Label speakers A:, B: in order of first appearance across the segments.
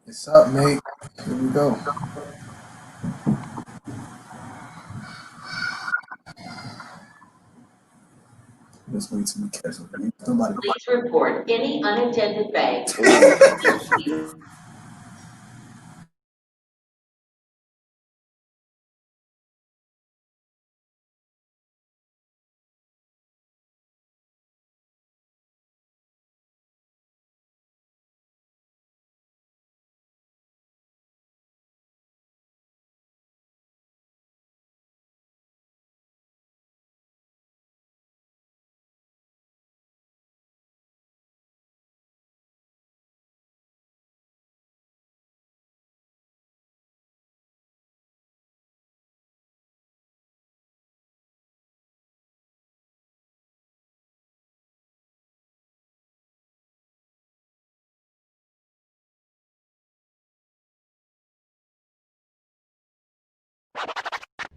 A: What's up, mate? Here we go. Let's wait till we catch up. Nobody.
B: Please report any unattended bags.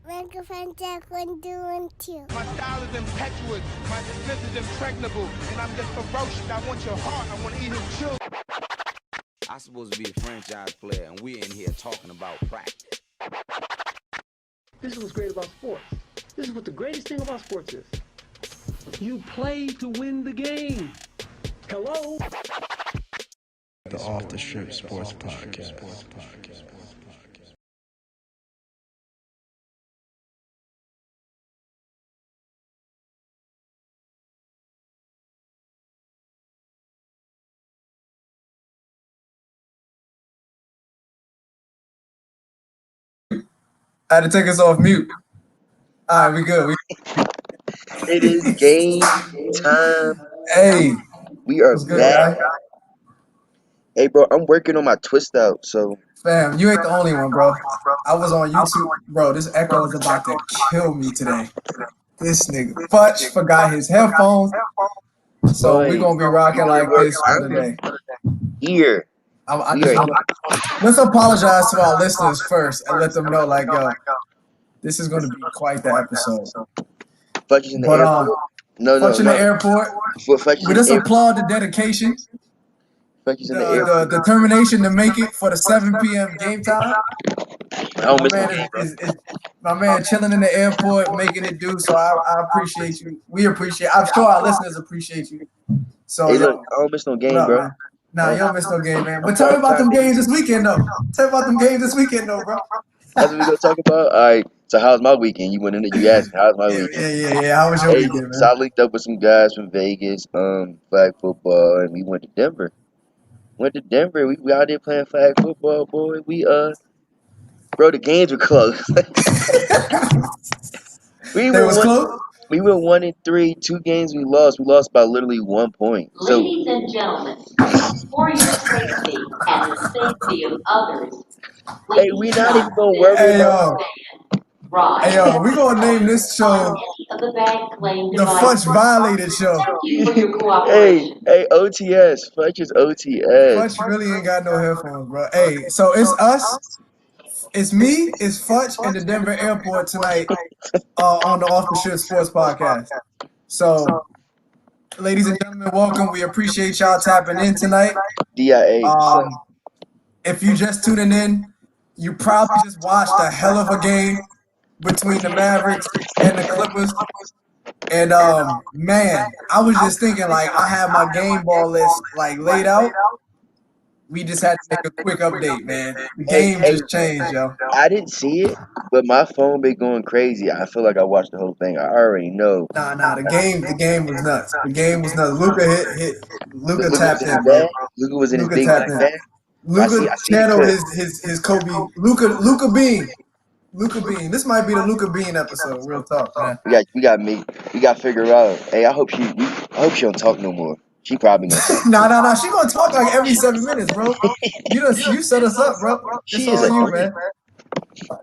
C: Microphone check 1, 2, 1, 2.
D: My style is impetuous, my defense is impregnable, and I'm just ferocious. I want your heart, I want to eat your children.
E: I'm supposed to be a franchise player, and we're in here talking about practice.
F: This is what's great about sports. This is what the greatest thing about sports is. You play to win the game. Hello?
G: The Off the Strip Sports Podcast.
A: I had to take us off mute. All right, we good.
H: It is game time.
A: Hey,
H: We are
A: what's good,
H: back.
A: guy?
H: Hey, bro, I'm working on my twist out. So,
A: Fam, you ain't the only one, bro. I was on YouTube, bro. This echo is about to kill me today. This nigga Futch forgot his headphones, so we gonna be rocking like this for the day.
H: here.
A: Let's apologize to our listeners first and let them know, like, yo, this is gonna be quite the episode.
H: Futch is in the
A: But
H: airport.
A: Futch in the airport.
H: Futch
A: We just applaud the dedication,
H: Futch is in the airport.
A: the determination to make it for the 7 p.m. game time.
H: I don't miss no game, bro.
A: My man chilling in the airport, making it do. So I appreciate you. We appreciate. I'm sure our listeners appreciate you. So
H: Hey, look, I don't miss no game, bro.
A: Man? Nah, you don't miss no game, man. But tell me about them games this weekend, though. Tell me about them games this weekend, though, bro.
H: That's what we gonna talk about. All right. So, how's my weekend? You went in there. You asked me, how's my weekend?
A: Yeah. How was your weekend, man?
H: So I linked up with some guys from Vegas, flag football, and we went to Denver. We out there playing flag football, boy. Bro, the games were close.
A: They was close.
H: We went 1-3. 2 games we lost. We lost by literally 1 point. So,
B: Ladies and gentlemen, for your safety and the safety of others,
H: hey, we not even gonna worry
A: Hey,
H: about.
A: Hey, yo, we gonna name this show the Futch Violated Show.
B: Thank you for your cooperation.
H: Hey, O.T.S. Futch is O.T.S.
A: Futch really ain't got no headphones, bro. Hey, so it's us. It's me, it's Futch, and the Denver airport tonight on the Off the Strip Sports Podcast. So, ladies and gentlemen, welcome. We appreciate y'all tapping in tonight.
H: DIA.
A: If you just tuning in, you probably just watched a hell of a game between the Mavericks and the Clippers. And man, I was just thinking, like, I had my game ball list like laid out. We just had to make a quick update, man. The game just changed, yo.
H: I didn't see it, but my phone been going crazy. I feel like I watched the whole thing. I already know.
A: Nah, the game was nuts. The game was nuts. Luka tapped in, bro.
H: Luka was in his
A: Luka
H: big
A: tapped
H: black
A: in.
H: bag.
A: Luka channeled his Kobe. Luka Bean. Luka Bean. This might be the Luka Bean episode. Real talk, man.
H: We got to figure out. Hey, I hope she don't talk no more. She probably gonna talk.
A: Nah. She gonna talk like every 7 minutes, bro. You set us up, bro. It's all you, man.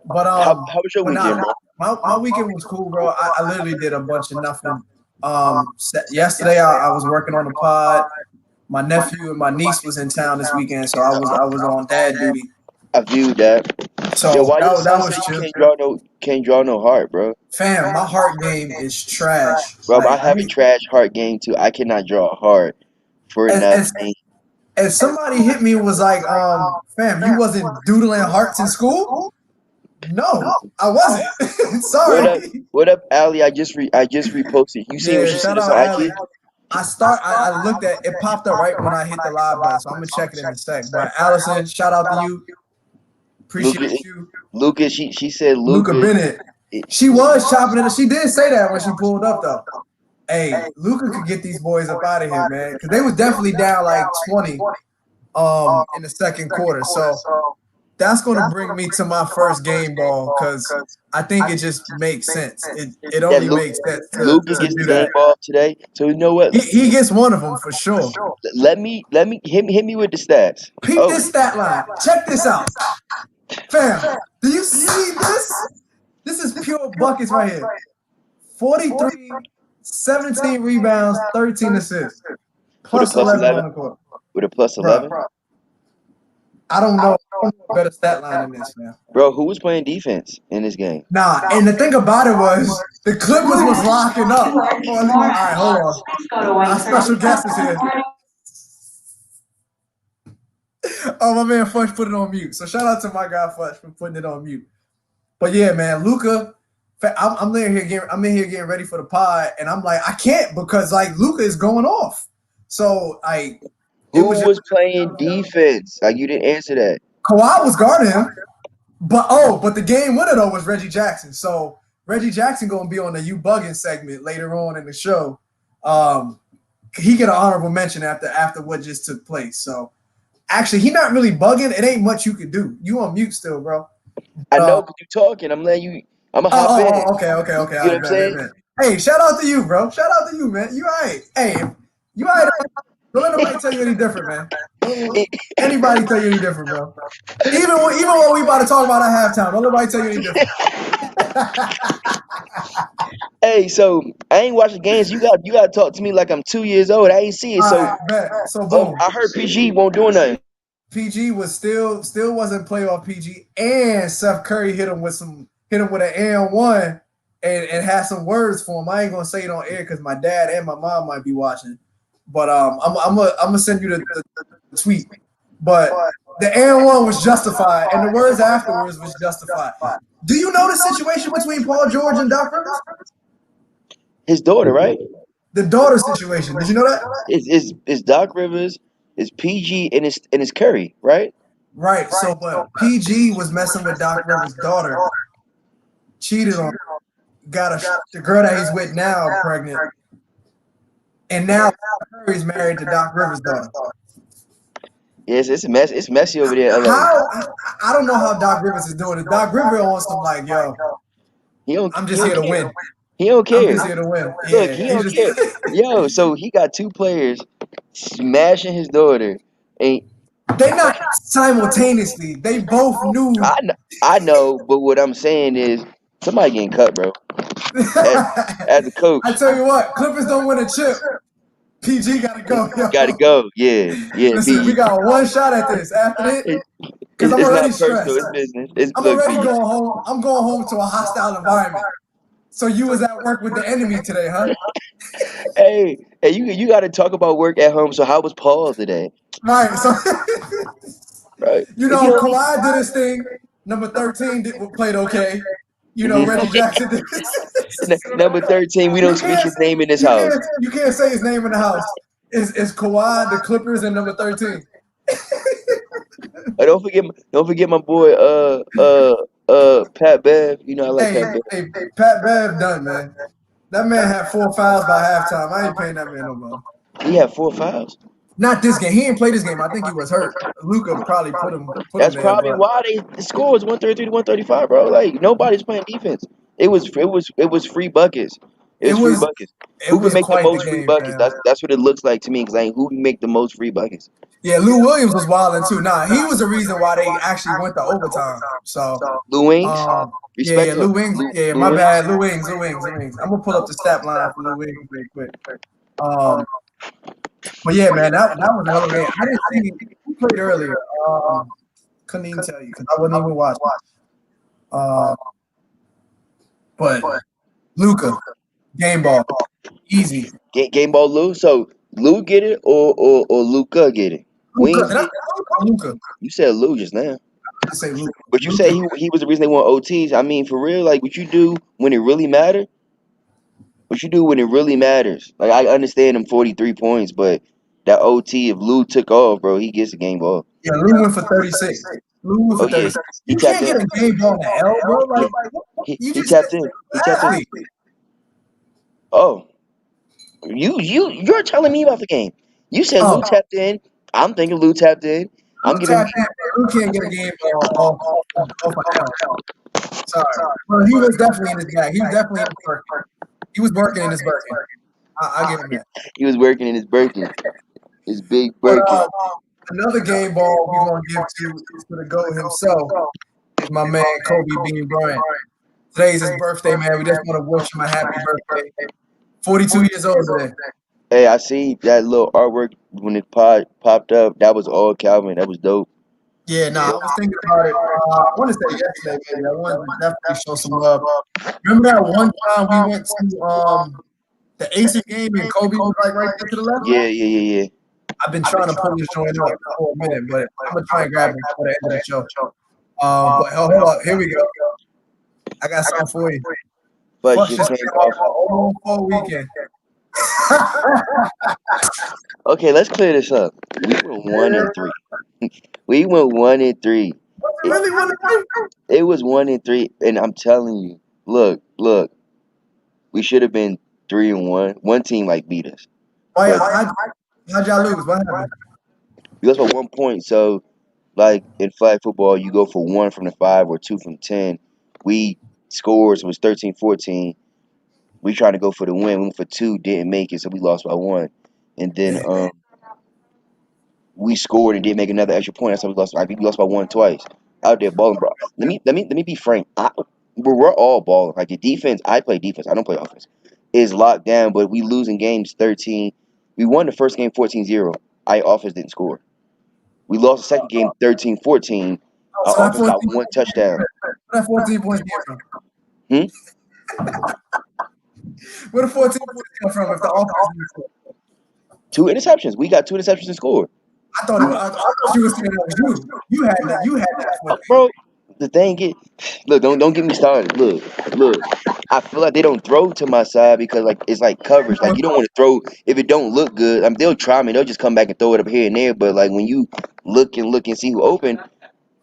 A: But
H: how was your weekend, bro?
A: My weekend was cool, bro. I literally did a bunch of nothing. Yesterday I was working on the pod. My nephew and my niece was in town this weekend, so I was on dad duty.
H: I viewed that.
A: So that was chill.
H: Can't draw no heart, bro.
A: Fam, my heart game is trash.
H: Bro, I have a trash heart game too. I cannot draw a heart for that game.
A: And somebody hit me and was like, fam, you wasn't doodling hearts in school? No, I wasn't.
H: What up?
A: Sorry.
H: What up, Ali? I just reposted. You see what
A: Yeah,
H: she
A: shout
H: sent us
A: out
H: on
A: Allie.
H: IG?
A: I looked at it, popped up right when I hit the live button, so I'm gonna check it in a sec. But Allison, shout out to you.
H: Luca,
A: Appreciate you.
H: Luca. She said
A: Luca
H: Luca.
A: Bennett. She was chopping it. She did say that when she pulled up though. Hey, Luca could get these boys up out of here, man. Because they was definitely down like 20 in the second quarter. So that's going to bring me to my first game ball because I think it just makes sense. It
H: Yeah,
A: only makes sense
H: Luca
A: to
H: gets the
A: do
H: game
A: that.
H: ball today. So you know what?
A: He gets one of them for sure.
H: Let me hit me with the stats.
A: Peep
H: Oh,
A: this stat line. Check this out. Fam, do you see this? This is pure buckets right here. 43, 17 rebounds, 13 assists.
H: with a
A: Plus
H: plus
A: 11 on
H: 11.
A: the court.
H: With a plus
A: Bro,
H: 11.
A: I don't know a better stat line than this, man.
H: Bro, who was playing defense in this game?
A: Nah, and the thing about it was the Clippers was locking up. All right, hold on.
B: Please go to
A: Our special guest is here. Oh, my man Futch put it on mute. So shout out to my guy Futch for putting it on mute. But yeah, man, Luka, I'm in here getting ready for the pod, and I'm like, I can't because like Luka is going off. So
H: Who was playing defense? Like you didn't answer that.
A: Kawhi was guarding him, but the game winner though was Reggie Jackson. So Reggie Jackson gonna be on the "You Bugging" segment later on in the show. He get an honorable mention after what just took place. So actually, he not really bugging. It ain't much you could do. You on mute still, bro.
H: I know because you talking. I'm letting you. I'm gonna hop in.
A: Okay.
H: You know what I'm saying?
A: Hey, shout out to you, bro. Shout out to you, man. You all right. Hey, you all right. Don't let nobody tell you any different, man. Don't let anybody tell you any different, bro. Even when we about to talk about at halftime, don't nobody tell you any different.
H: Hey, so I ain't watching games. You got to talk to me like I'm 2 years old. I ain't see it. So,
A: So boom.
H: I heard PG won't do nothing.
A: PG was still wasn't playoff PG, and Seth Curry hit him with an and one, and had some words for him. I ain't gonna say it on air because my dad and my mom might be watching, but I'm gonna send you the tweet. But the and one was justified, and the words afterwards was justified. Do you know the situation between Paul George and Doc Rivers?
H: His daughter, right?
A: The daughter situation. Did you know that?
H: It's Doc Rivers, it's PG, and it's Curry, right?
A: Right. So, but PG was messing with Doc Rivers' daughter, cheated on her, got the girl that he's with now pregnant, and now Curry's married to Doc Rivers' daughter.
H: Yes, it's messy over there.
A: I don't know how Doc Rivers is doing it. Doc Rivers on some like, yo, I'm just here to win.
H: He don't care.
A: I'm just here to win.
H: Look, he don't care. Yo, so he got two players smashing his daughter, and
A: they not simultaneously. They both knew.
H: I know, but what I'm saying is somebody getting cut, bro. As a coach,
A: I tell you what, Clippers don't win a chip. PG gotta go. Yo.
H: Gotta go. Yeah.
A: Listen,
H: PG.
A: we got one shot at this. After this, because I'm already stressed.
H: It's business.
A: I'm already going home. I'm going home to a hostile environment. So you was at work with the enemy today, huh?
H: Hey, you got to talk about work at home. So how was Paul today?
A: Right. So
H: right.
A: You know, Kawhi did his thing. Number 13 played okay. You know, Reggie Jackson did.
H: Number 13, we don't speak his name in this house.
A: You can't say his name in the house. It's Kawhi, the Clippers, and number 13.
H: Don't forget my boy Pat Bev. You know I like Pat Bev.
A: Hey, Pat Bev done, man. That man had 4 fouls by halftime. I ain't paying that man no more.
H: He had 4 fouls.
A: Not this game. He didn't play this game. I think he was hurt. Luka probably put him.
H: That's probably why the score was 133 to 135, bro. Like nobody's playing defense. It was free buckets. It was free buckets. Who can make the most free buckets? That's what it looks like to me. Because like, who can make the most free buckets?
A: Yeah, Lou Williams was wilding too. Nah, he was the reason why they actually went to overtime. So
H: Lou Wings,
A: Lou Wings. My bad, Lou Wings. I'm gonna pull up the stat line for Lou Wings real quick. But yeah, man, that was a hell of a game. I didn't see who played earlier. Couldn't even tell you because I wasn't even watching. But Luka, game ball, easy.
H: Game ball, Lou. So Lou get it or Luka get it?
A: Luka. Did I
H: Wednesday.
A: say Luka?
H: You said Lou just now.
A: I say Luka.
H: But you say he was the reason they won OTs. I mean, for real, like what you do when it really matters. What you do when it really matters. Like I understand them 43 points, but that OT, if Lou took off, bro, he gets a game ball.
A: Yeah, Lou went for 36. Lou went for
H: Oh yeah,
A: 36.
H: he
A: You
H: tapped
A: can't
H: in.
A: get a game ball in the L, bro.
H: Yeah,
A: You
H: he
A: just said
H: tapped in. He tapped in.
A: athlete.
H: Oh, you're telling me about the game. You said Lou
A: Oh,
H: tapped in. I'm thinking Lou tapped in. I'm
A: Lou
H: giving.
A: tapped in. Lou can't get a game ball off an L. Sorry. Well, he was definitely in his bag. He was definitely in his working. He was working in his working. I'll give him that.
H: He was working in his Birkin, his big
A: But
H: Birkin.
A: another game ball we're going to give to the GOAT himself is my man Kobe Bean Bryant. Today's his birthday, man. We just want to wish him a happy birthday. 42 years old today.
H: Hey, I see that little artwork when it popped up. That was all Calvin. That was dope.
A: Yeah, I was thinking about it. I want to say yesterday, maybe. I wanted to definitely show some love. Remember that one time we went to the Acer game and Kobe was like right there to the left?
H: Yeah.
A: I've been trying to pull this joint up for a minute, but I'm gonna try and grab it before the end of the show. But hold up, here we go. I got something for you.
H: But
A: Futch
H: just
A: just
H: came
A: came
H: off.
A: off a 0-4 weekend.
H: Okay, let's clear this up. We went 1-3. We went 1-3.
A: Was it really 1-3?
H: It was 1-3, and I'm telling you, look, we should have been 3-1. One team like beat us.
A: Why?
H: But
A: How'd y'all lose? What happened?
H: we lost by 1 point. So, like in flag football, you go for 1 from the 5 or 2 from 10. We scores was 13-14. We trying to go for the win. We went for 2, didn't make it, so we lost by 1. And then we scored and didn't make another extra point. That's how we lost. I think we lost by 1 twice. Out there balling, bro. Let me be frank. We're all balling. Like the defense, I play defense. I don't play offense. Is locked down, but we losing games 13. We won the first game 14-0. Our offense didn't score. We lost the second game 13-14.
A: So
H: Our
A: that
H: offense got 1 touchdown.
A: Where that 14 points came from? Where the 14 points come from if the offense didn't score?
H: 2 interceptions. We got 2 interceptions and scored.
A: I thought you were saying that was you. You had that 14.
H: Bro, the thing is, look, don't get me started. Look. I feel like they don't throw to my side because like it's like coverage. Like you don't want to throw if it don't look good. I mean, they'll try me. They'll just come back and throw it up here and there. But like when you look and see who open,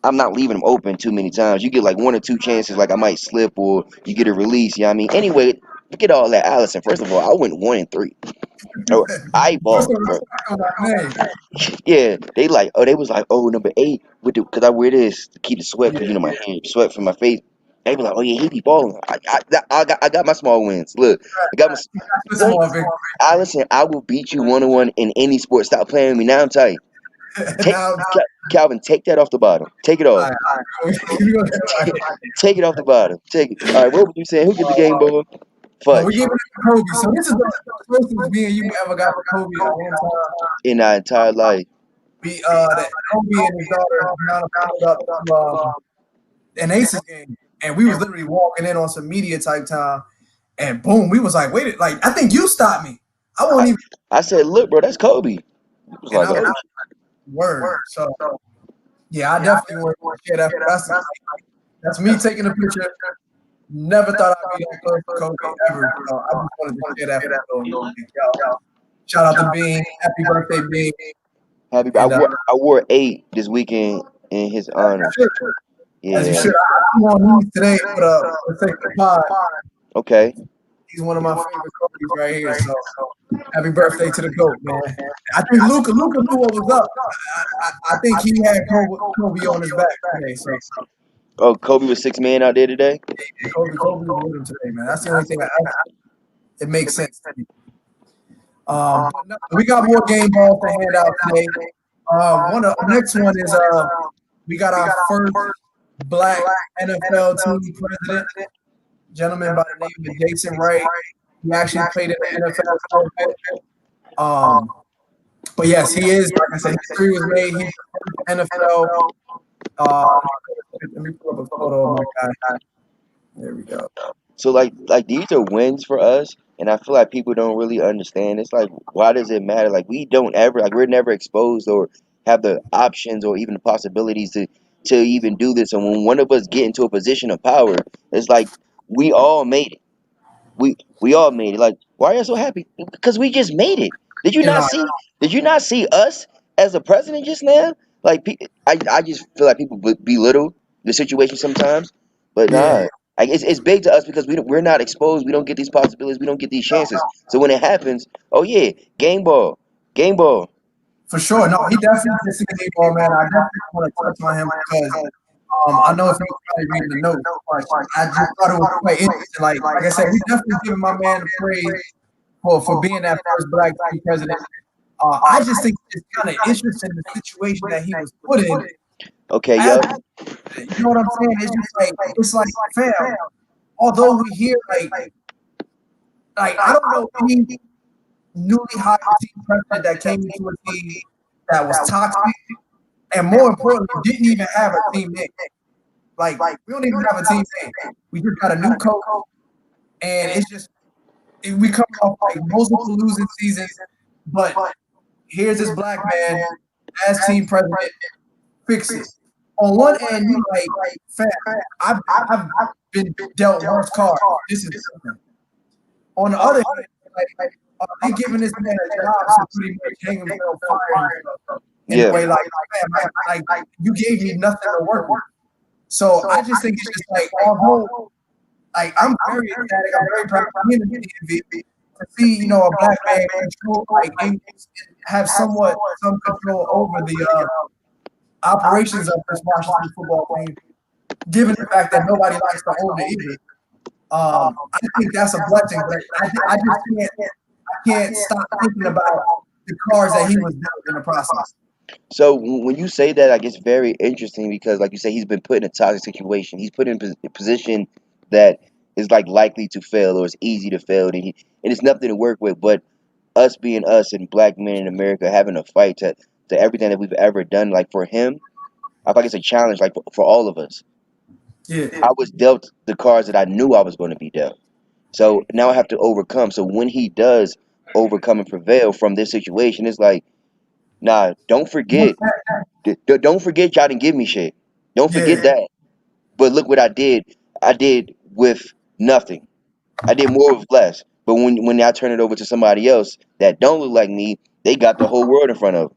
H: I'm not leaving them open too many times. You get like 1 or 2 chances. Like I might slip or you get a release. You know what I mean? Anyway, forget all that, Allison. First of all, I went 1-3. Oh, I
A: What's
H: balled,
A: the
H: bro.
A: respect on my name?
H: Yeah, they was like, oh, number 8 with the because I wear this to keep the sweat because you know my hair sweat from my face. They be like, oh yeah, he be balling. I got my small wins. Look, I got my.
A: Small victory.
H: Listen, I will beat you 1-on-1 in any sport. Stop playing with me now. I'm tight.
A: Now,
H: Calvin, take that off the bottom. Take it off. Take it off the bottom. Take it. All right, what were you saying? Who get the game ball?
A: we're
H: Futch
A: giving it to Kobe. So this is the closest me and you ever got to Kobe at one time.
H: in our entire life.
A: That Kobe and his daughter now pulled up to an Aces game, and we was literally walking in on some media type time, and boom, we was like, wait, like I think you stopped me. I won't even.
H: I said, look, bro, that's Kobe. He was like, oh.
A: Word. So yeah, I definitely want to share that. That's me taking a picture. Never thought I'd be that close to Kobe ever. So I just wanted to share that for y'all. Shout out to Bean. Happy birthday, Bean.
H: Happy.
A: And,
H: I wore 8 this weekend in his honor. Yeah.
A: As you should. I'm on these today for the sake of the pod.
H: Okay.
A: He's one of my favorite Kobe's right here. So happy birthday to the GOAT, man. I think Luka knew what was up. I think he had Kobe on his back today. So.
H: Oh, Kobe was 6 man out there today?
A: Yeah, Kobe was with him today, man. That's the only thing it makes sense to me. We got more game balls to hand out today. The next one is we got our first black NFL team president, gentleman by the name of Jason Wright. He actually played in the NFL for a bit. But yes, he is. Like I said, history was made. He's the first NFL. Let me pull up a photo of my guy. There we go.
H: So like these are wins for us, and I feel like people don't really understand. It's like, why does it matter? Like we don't ever, like we're never exposed or have the options or even the possibilities to even do this. And when one of us get into a position of power, it's like we all made it. We all made it. Like, why are you so happy? Because we just made it. Did you
A: You
H: not
A: know,
H: see? Did you not see us as a president just now? Like, I just feel like people belittle the situation sometimes. But
A: yeah,
H: nah, like it's big to us because we're not exposed. We don't get these possibilities. We don't get these chances. So when it happens, oh yeah, game ball, game ball.
A: for sure. No, he definitely gets a game ball, man. I definitely want to touch on him because I know if you probably reading the notes, but I just thought it was quite interesting. Like I said, we definitely giving my man the praise for being that first black team president. I just think it's kind of interesting the situation that he was put in.
H: Okay,
A: As,
H: yup.
A: you know what I'm saying? It's like fam. Although we hear like I don't know any newly hired team president that came into a team that was toxic and more importantly didn't even have a team name. Like we don't even have a team name. We just got a new coach, and it's just we come off like multiple losing seasons. But here's this black man as team president, fix it. On one end, you like, fam, I've been dealt worse cards. This is different. On the other hand, they giving this man a job to pretty much hang himself fire himself. In a
H: Yeah.
A: way, fam, like you gave me nothing to work with. So I just think it's just like, although like I'm very ecstatic, I'm very proud of being in the DMV to see, you know, a black man control and have somewhat some control over the operations of this Washington football team, given the fact that nobody likes to hold it either. I think that's a blessing, but I just can't stop thinking about the cards that he was dealt in the process.
H: So when you say that, like it's very interesting because, like you say, he's been put in a toxic situation. He's put in a position that is like likely to fail or is easy to fail, and it's nothing to work with. But us being us and black men in America having a fight to everything that we've ever done, like for him, I think it's a challenge, like for all of us.
A: Yeah.
H: I was dealt the cards that I knew I was going to be dealt. So now I have to overcome. So when he does overcome and prevail from this situation, it's like, nah, don't forget. Don't forget y'all didn't give me shit. Don't forget
A: Yeah.
H: that. But look what I did. I did with nothing. I did more with less. But when I turn it over to somebody else that don't look like me, they got the whole world in front of them.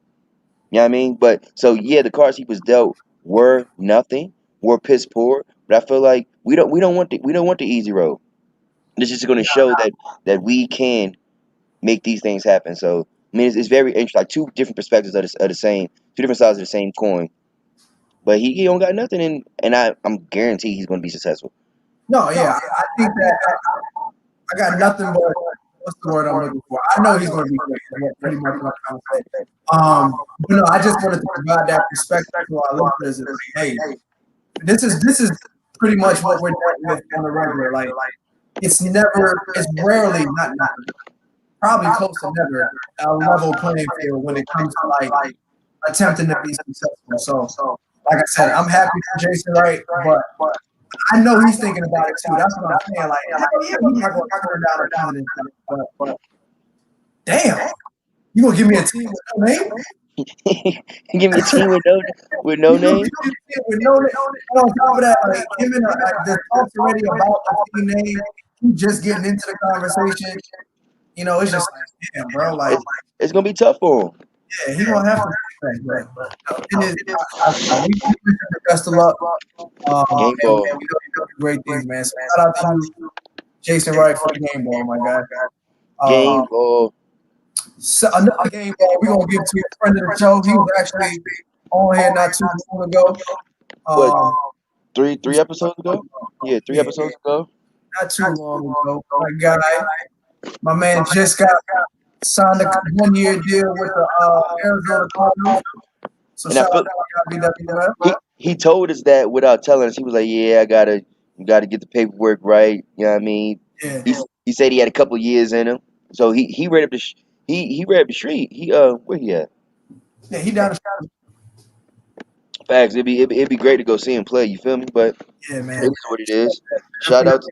H: You know what I mean? But so yeah, the cards he was dealt were nothing, were piss poor. But I feel like we don't want the easy road. This is going to show that we can make these things happen. So I mean, it's very interesting. Like two different perspectives of the same, two different sides of the same coin. But he don't got nothing, and I'm guaranteed he's going to be successful.
A: No, yeah, I think that I got nothing but what's the word I'm looking for? I know he's going to be great. That's pretty much what I'm trying to say. But no, I just wanted to provide that perspective to our listeners. Like, hey, this is pretty much what we're dealing with on the regular. Like, it's rarely, not probably close to never a level playing field when it comes to like attempting to be successful. So, like I said, I'm happy for Jason Wright, but I know he's thinking about it too. That's what I'm saying. Like, hell yeah, he's not going to turn down a president. But damn, you gonna give me a team with no name?
H: Give me a team with no
A: You gonna
H: name.
A: give me a team with no name? And on top of that, like giving like the talks already about the team name, he just getting into the conversation. You know, it's just like, damn, bro. Like,
H: It's gonna be tough for him.
A: yeah, he gonna have to do that. But we wish him the best of luck.
H: Game
A: And
H: ball.
A: we know you do great things, man. So shout out to you, Jason Wright, for the game ball, my guy.
H: Game ball.
A: So another game ball we're gonna give to a friend of the show. He was actually on here not too long ago.
H: What? Three episodes ago? Yeah, 3 episodes ago.
A: Not too long ago. My guy, my man just got signed a 1-year deal with the Arizona Cardinals. So
H: And I
A: shout
H: feel
A: out to BWF.
H: he told us that without telling us. He was like, "Yeah, you gotta get the paperwork right." You know what I mean?
A: Yeah.
H: He said he had a couple years in him, so he read up he read up the street. Where he at?
A: Yeah, he down the street.
H: Facts. It'd be great to go see him play. You feel me? But
A: Yeah,
H: it
A: man.
H: is what it is. Shout out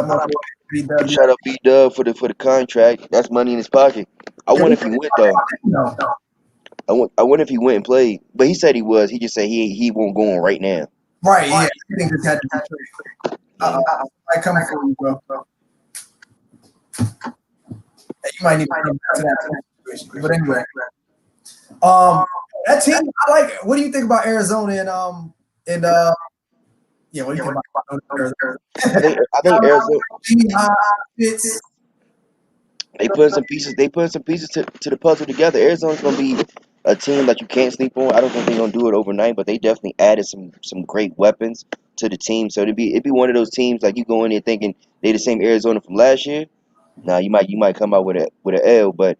A: my boy BW.
H: Shout out B Dub for the contract. That's money in his pocket. I wonder if he went though.
A: No.
H: I wonder if he went and played, but he said he was. He just said he won't go on right now.
A: Right, yeah. I think this had to be traded. I come for you, bro. You might need to come back to that situation. But anyway, that team, I like it. What do you think about Arizona and yeah, what do you think about Arizona?
H: I think Arizona
A: Fitz.
H: they put some pieces. They put some pieces to the puzzle together. Arizona's gonna be a team that you can't sleep on. I don't think they're gonna do it overnight, but they definitely added some great weapons to the team. So it'd be one of those teams like you go in there thinking they the same Arizona from last year. Now you might come out with an L, but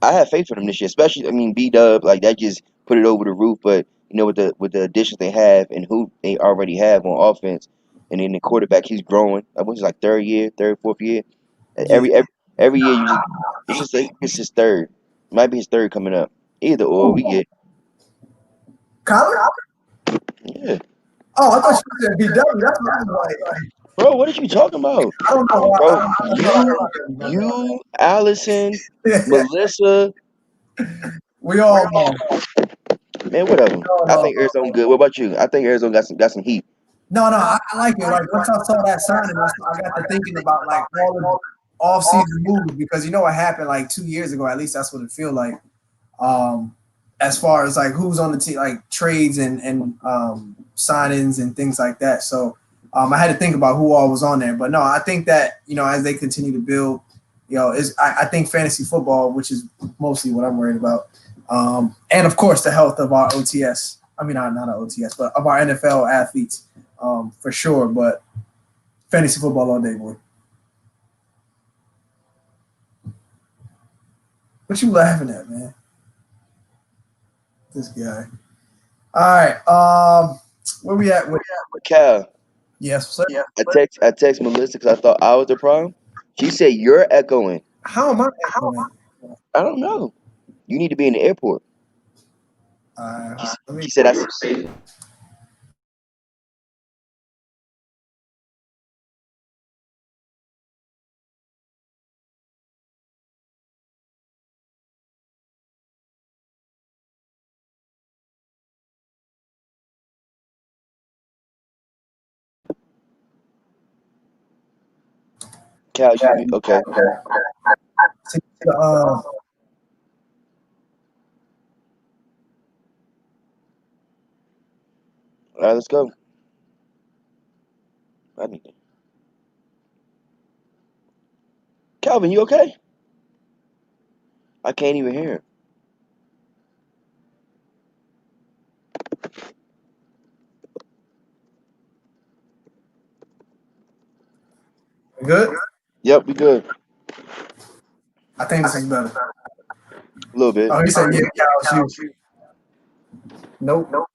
H: I have faith for them this year. Especially, I mean, B-Dub like that just put it over the roof. But you know, with the additions they have and who they already have on offense, and then the quarterback he's growing. I was like third, fourth year.
A: Yeah.
H: Every year you just it's just like it's his third. Might be his third coming up. Either or we get
A: Colin?
H: yeah.
A: Oh, I thought you said BW. That's what I was like.
H: Bro, what are you talking about?
A: I don't know why.
H: Bro,
A: I don't know.
H: you, Allison, Melissa,
A: We all know.
H: man, whatever.
A: We all
H: I
A: know.
H: think Arizona good. What about you? I think Arizona got some heat.
A: No, I like it. Like once I saw that signing, I got to thinking about like all the off-season moves because you know what happened like 2 years ago. At least that's what it feel like. As far as like who's on the team, like trades and signings and things like that. So I had to think about who all was on there. But no, I think that as they continue to build, I think fantasy football, which is mostly what I'm worried about, and of course the health of our O.T.S. I mean, not our O.T.S, but of our NFL athletes. For sure, but fantasy football all day, boy. What you laughing at, man? This guy. All right. Where we at? With
H: Cal,
A: yes, sir.
H: I text Melissa because I thought I was the problem. She said you're echoing.
A: How am I echoing?
H: I don't know. You need to be in the airport.
A: Let me.
H: She said I. Cal, you okay?
A: Uh,
H: All right, let's go. I need to. Calvin, you okay? I can't even hear him.
A: good.
H: Yep, we good.
A: I think this is better.
H: A little bit.
A: Oh, he said, "Yeah, Cal, it's you." Nope.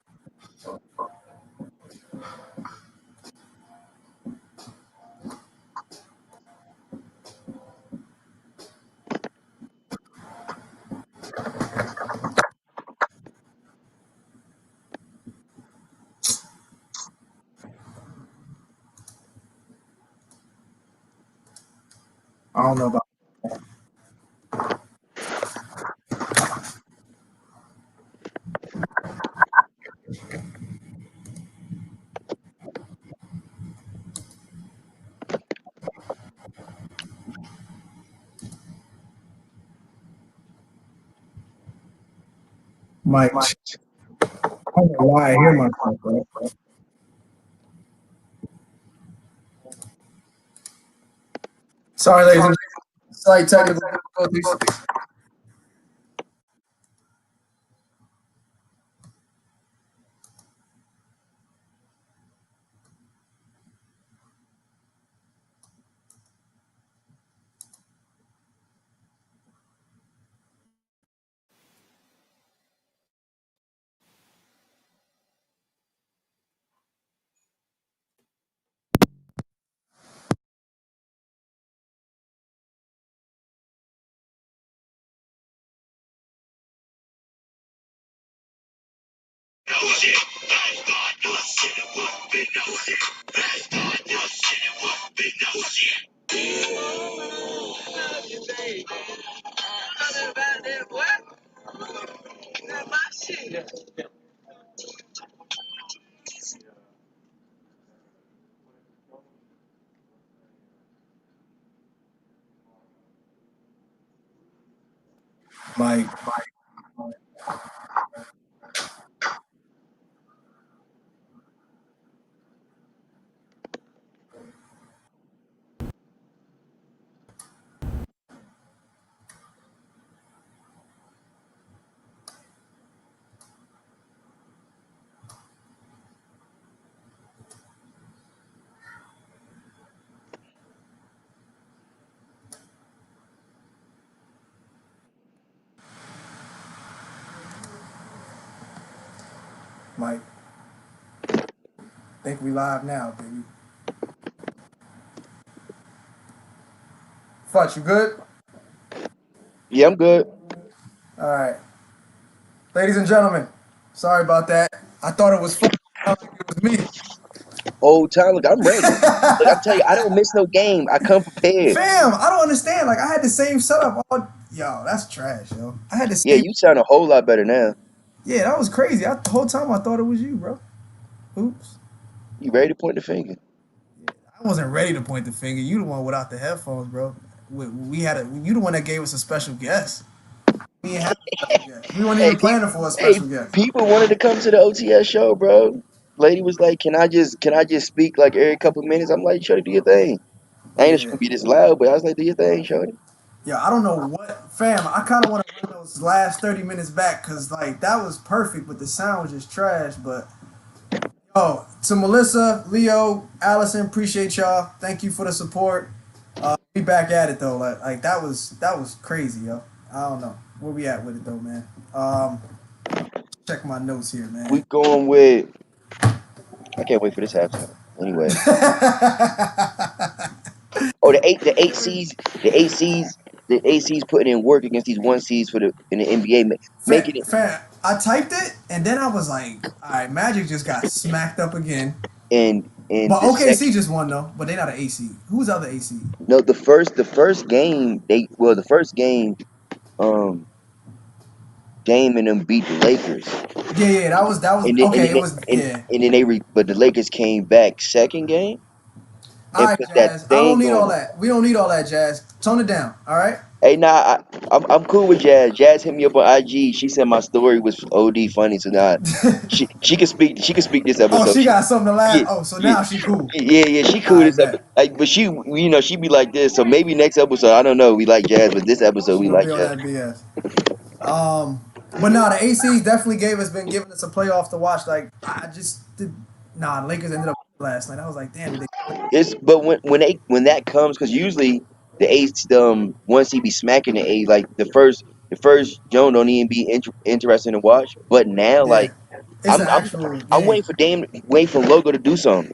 A: I don't know about Mike. I don't know why I hear myself, bro. Sorry, ladies and gentlemen. Slight technical difficulties. Like, Mike, think we live now, baby. Futch, you good?
H: Yeah, I'm good.
A: All right. Ladies and gentlemen, sorry about that. I thought it was fun. It was me.
H: Whole time, look, I'm ready. Look, I'm telling you, I don't miss no game. I come prepared.
A: Fam, I don't understand. Like, I had the same setup all. Yo, that's trash, yo. I had the
H: Yeah,
A: same.
H: you sound a whole lot better now.
A: Yeah, that was crazy. The whole time I thought it was you, bro. Oops.
H: You ready to point the finger?
A: I wasn't ready to point the finger. You the one without the headphones, bro. We had a. You the one that gave us a special guest. We didn't have a special guest. We weren't
H: Hey,
A: even planning for a
H: hey,
A: special guest.
H: people wanted to come to the O.T.S show, bro. Lady was like, can I just speak like every couple of minutes? I'm like, shorty, do your thing. I ain't just
A: Yeah.
H: gonna be this loud, but I was like, do your thing, shorty.
A: Yeah, I don't know what, fam. I kind of want to run those last 30 minutes back because like that was perfect, but the sound was just trash. But to Melissa, Leo, Allison, appreciate y'all. Thank you for the support. We back at it though. Like that was crazy, yo. I don't know where we at with it though, man. Check my notes here,
H: We
A: man.
H: going with. I can't wait for this halftime. Anyway, oh the eight C's putting in work against these one C's for the in the NBA, making it
A: Fam, I typed it and then I was like, all right, Magic just got smacked up again.
H: in
A: But
H: the
A: OKC
H: second.
A: just won though, but they not an AC. Who's the other AC?
H: No, the first game the first game um Dame and them beat the Lakers,
A: Yeah, that was
H: and then and
A: okay.
H: then
A: It
H: they,
A: was
H: and,
A: yeah.
H: and then but the Lakers came back second game
A: All
H: and
A: right,
H: put that
A: Jazz. I don't
H: thing
A: need all
H: on.
A: that. We don't need all that, Jazz. Tone it down. All right.
H: Hey, nah, I'm cool with Jazz. Jazz hit me up on IG. She said my story was OD funny, so now she can speak this
A: Oh,
H: episode.
A: she got something to laugh.
H: Yeah,
A: Oh, so
H: yeah,
A: now she cool.
H: yeah, she cool
A: I
H: this episode.
A: bet
H: Like, but she be like this. So maybe next episode, I don't know. We like Jazz, but this episode
A: she
H: we
A: gonna
H: like
A: be on
H: Jazz.
A: that BS. But nah, the ACs definitely been giving us a playoff to watch. Like I just did. Nah, the Lakers ended up last night. I was like, damn, did they?
H: But when that comes, because usually the A's once he be smacking the A, like the first Joan don't even be interesting to watch. But now, like
A: Yeah, it's
H: I'm
A: an
H: I'm
A: actual
H: I'm
A: game.
H: waiting for waiting for Logo to do something.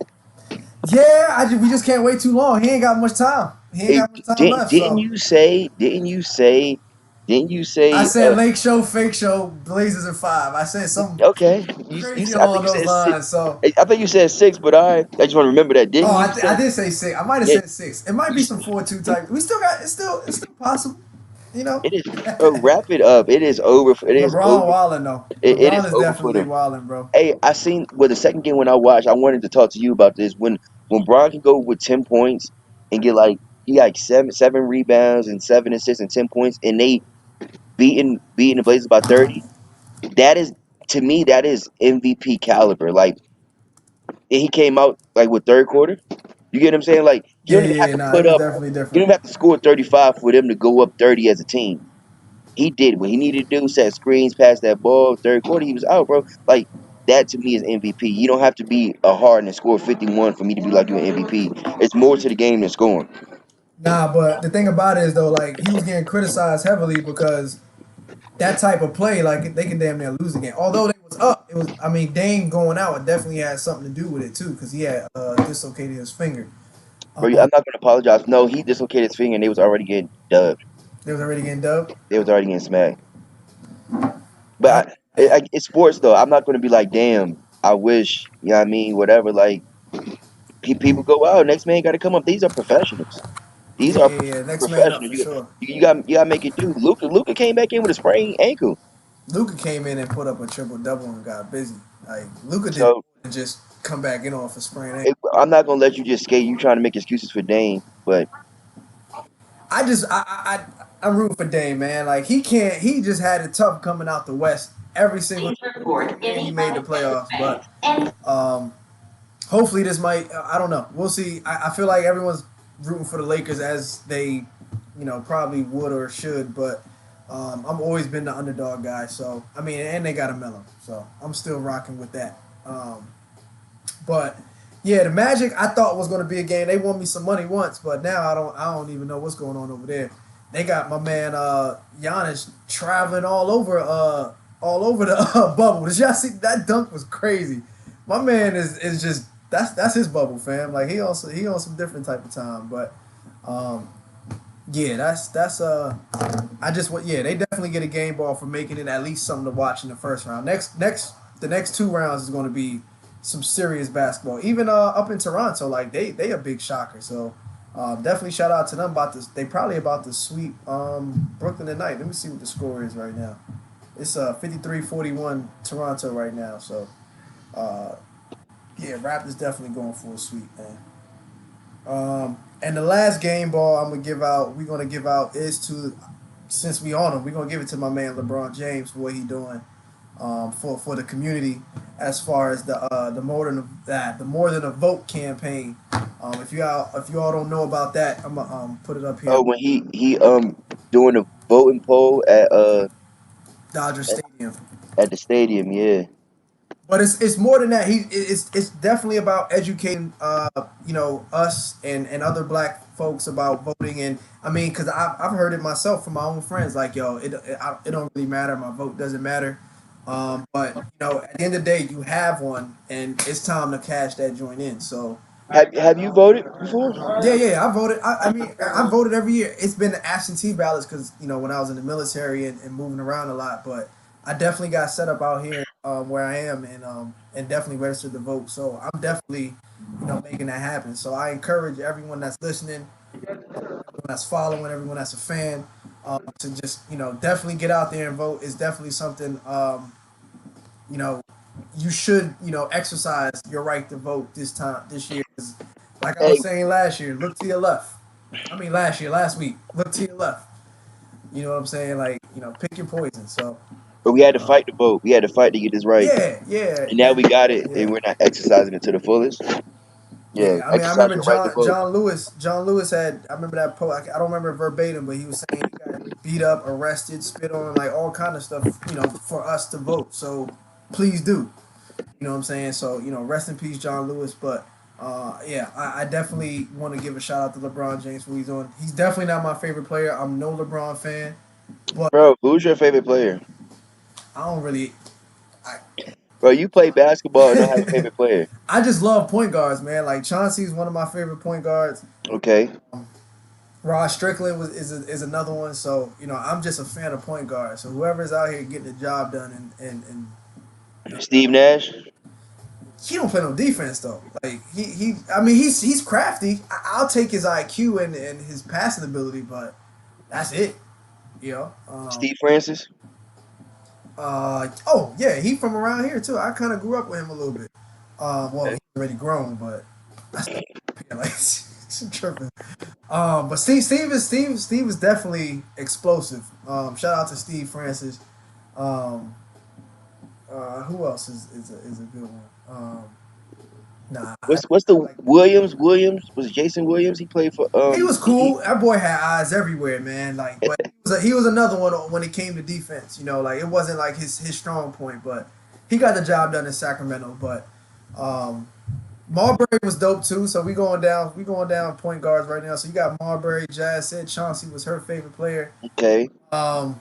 A: Yeah, we just can't wait too long. He ain't got much time. He ain't
H: It,
A: got much time left.
H: didn't
A: So
H: you say? Didn't you
A: I
H: say?
A: said Lake Show, Fake Show, Blazers in 5. I said something
H: Okay.
A: crazy
H: I think
A: along
H: you
A: those
H: said six.
A: lines. So
H: I think you said six, but I just want to remember that.
A: oh,
H: Didn't you
A: I
H: say?
A: did say 6. I might have
H: Yeah.
A: said 6. It might
H: You,
A: be some 4-2 type. We still got it's still possible. You know.
H: it is. Wrap it up. It is over. It is
A: LeBron
H: over.
A: wilding though.
H: It
A: LeBron
H: is
A: is
H: over for
A: definitely
H: them.
A: wilding, bro.
H: Hey, I seen the second game when I watched. I wanted to talk to you about this. When Bron can go with 10 points and get like he got like seven rebounds and 7 assists and 10 points, and they beating the Blazers by 30. That is to me that is MVP caliber. Like and he came out like with third quarter. You get what I'm saying? Like you don't even have to
A: Nah, it
H: put
A: was
H: up.
A: definitely
H: You don't
A: different.
H: even have to score 35 for them to go up 30 as a team. He did what he needed to do, set screens, pass that ball. Third quarter, he was out, bro. Like that to me is MVP. You don't have to be a Harden and score 51 for me to be like you an MVP. It's more to the game than scoring.
A: Nah, but the thing about it is though, like he was getting criticized heavily because that type of play, like they could damn near lose the game. Although they was up, it was. I mean, Dame going out, it definitely had something to do with it too, because he had dislocated his finger.
H: Bro, I'm not gonna apologize. No, he dislocated his finger and they was already getting dubbed.
A: They was already getting dubbed.
H: They was already getting smacked.
A: I,
H: But it's sports though. I'm not gonna be like, damn. I wish, you know what I mean, whatever. Like people go out. Next man got to come up. These are professionals. These are
A: yeah. Next man up
H: professionals.
A: for sure.
H: You got to make it do. Luka came back in with a sprained ankle.
A: Luka came in and put up a triple double and got busy. Like Luka did
H: So
A: just come back in off a sprain ankle.
H: I'm not gonna let you just skate. You trying to make excuses for Dame, but
A: I just I'm rooting for Dame, man. Like he can't. He just had it tough coming out the West every single
B: Please
A: year,
B: report
A: and he
B: any
A: made the
B: unexpected
A: playoffs. But
B: events and
A: hopefully this might. I don't know. We'll see. I feel like everyone's rooting for the Lakers as they, probably would or should. But I've always been the underdog guy. So I mean, and they got a Melo, so I'm still rocking with that. But yeah, the Magic I thought was going to be a game. They won me some money once, but now I don't even know what's going on over there. They got my man Giannis traveling all over the bubble. Did y'all see that dunk was crazy? My man is just that's his bubble, fam. Like he on some different type of time, but um, yeah, that's I just want yeah they definitely get a game ball for making it at least something to watch in the first round. The next two rounds is going to be some serious basketball. Even up in Toronto, like they a big shocker. So definitely shout out to them about this. They probably about to sweep Brooklyn tonight. Let me see what the score is right now. It's 53-41 Toronto right now. So yeah, Raptors definitely going for a sweep, man. And the last game ball we're gonna give out is to since we on him, we're gonna give it to my man LeBron James for what he doing for the community as far as the more than a vote campaign. If you all don't know about that, I'm gonna put it up here.
H: when he doing a voting poll
A: Dodger Stadium.
H: at the stadium, yeah.
A: But it's more than that. It's definitely about educating us and other black folks about voting. And I mean, because I've heard it myself from my own friends, like, yo, it don't really matter, my vote doesn't matter. But at the end of the day, you have one, and it's time to cash that joint in. So
H: Have you voted before?
A: yeah, I voted. I mean, I voted every year. It's been absentee ballots because when I was in the military and moving around a lot, but I definitely got set up out here where I am and definitely registered to vote. So I'm definitely making that happen. So I encourage everyone that's listening, everyone that's following, everyone that's a fan, to just definitely get out there and vote. It's definitely something you know you should exercise your right to vote this year. 'Cause like I
H: Hey,
A: was saying last year, look to your left. I mean last week, look to your left. You know what I'm saying? Like pick your poison. So
H: but we had to fight the vote. We had to fight to get this right,
A: yeah,
H: and now we got it, and
A: yeah.
H: we're not exercising it to the fullest. Yeah,
A: Yeah, I mean, I
H: exercise
A: remember
H: your right to vote.
A: John Lewis. John Lewis had. I remember that post. I don't remember verbatim, but he was saying he got beat up, arrested, spit on, like all kind of stuff. For us to vote. So please do. You know what I'm saying? So rest in peace, John Lewis. But yeah, I definitely want to give a shout out to LeBron James for what he's doing. He's definitely not my favorite player. I'm no LeBron fan, but
H: Bro, who's your favorite player?
A: I don't really. I,
H: Bro, you play basketball and don't have a favorite player.
A: I just love point guards, man. Like Chauncey's one of my favorite point guards.
H: Okay,
A: Rod Strickland is another one. So I'm just a fan of point guards. So whoever's out here getting the job done, and
H: Steve Nash.
A: he don't play no defense though. Like I mean he's crafty. I'll take his IQ and his passing ability, but that's it. You know.
H: Steve Francis.
A: Oh yeah, he from around here too. I kind of grew up with him a little bit. Well,
H: Okay.
A: he's already grown, but I still like tripping. But Steve is definitely explosive. Shout out to Steve Francis. Um, who else is a good one? Nah,
H: What's
A: I
H: the
A: like
H: Williams? Williams was it Jason Williams. He played for
A: he was
H: he
A: cool. That boy had eyes everywhere, man. Like, but he was another one when it came to defense. Like it wasn't like his strong point, but he got the job done in Sacramento. But um, Marbury was dope too. So we going down point guards right now. So you got Marbury. Jazz said Chauncey was her favorite player.
H: okay.
A: Um,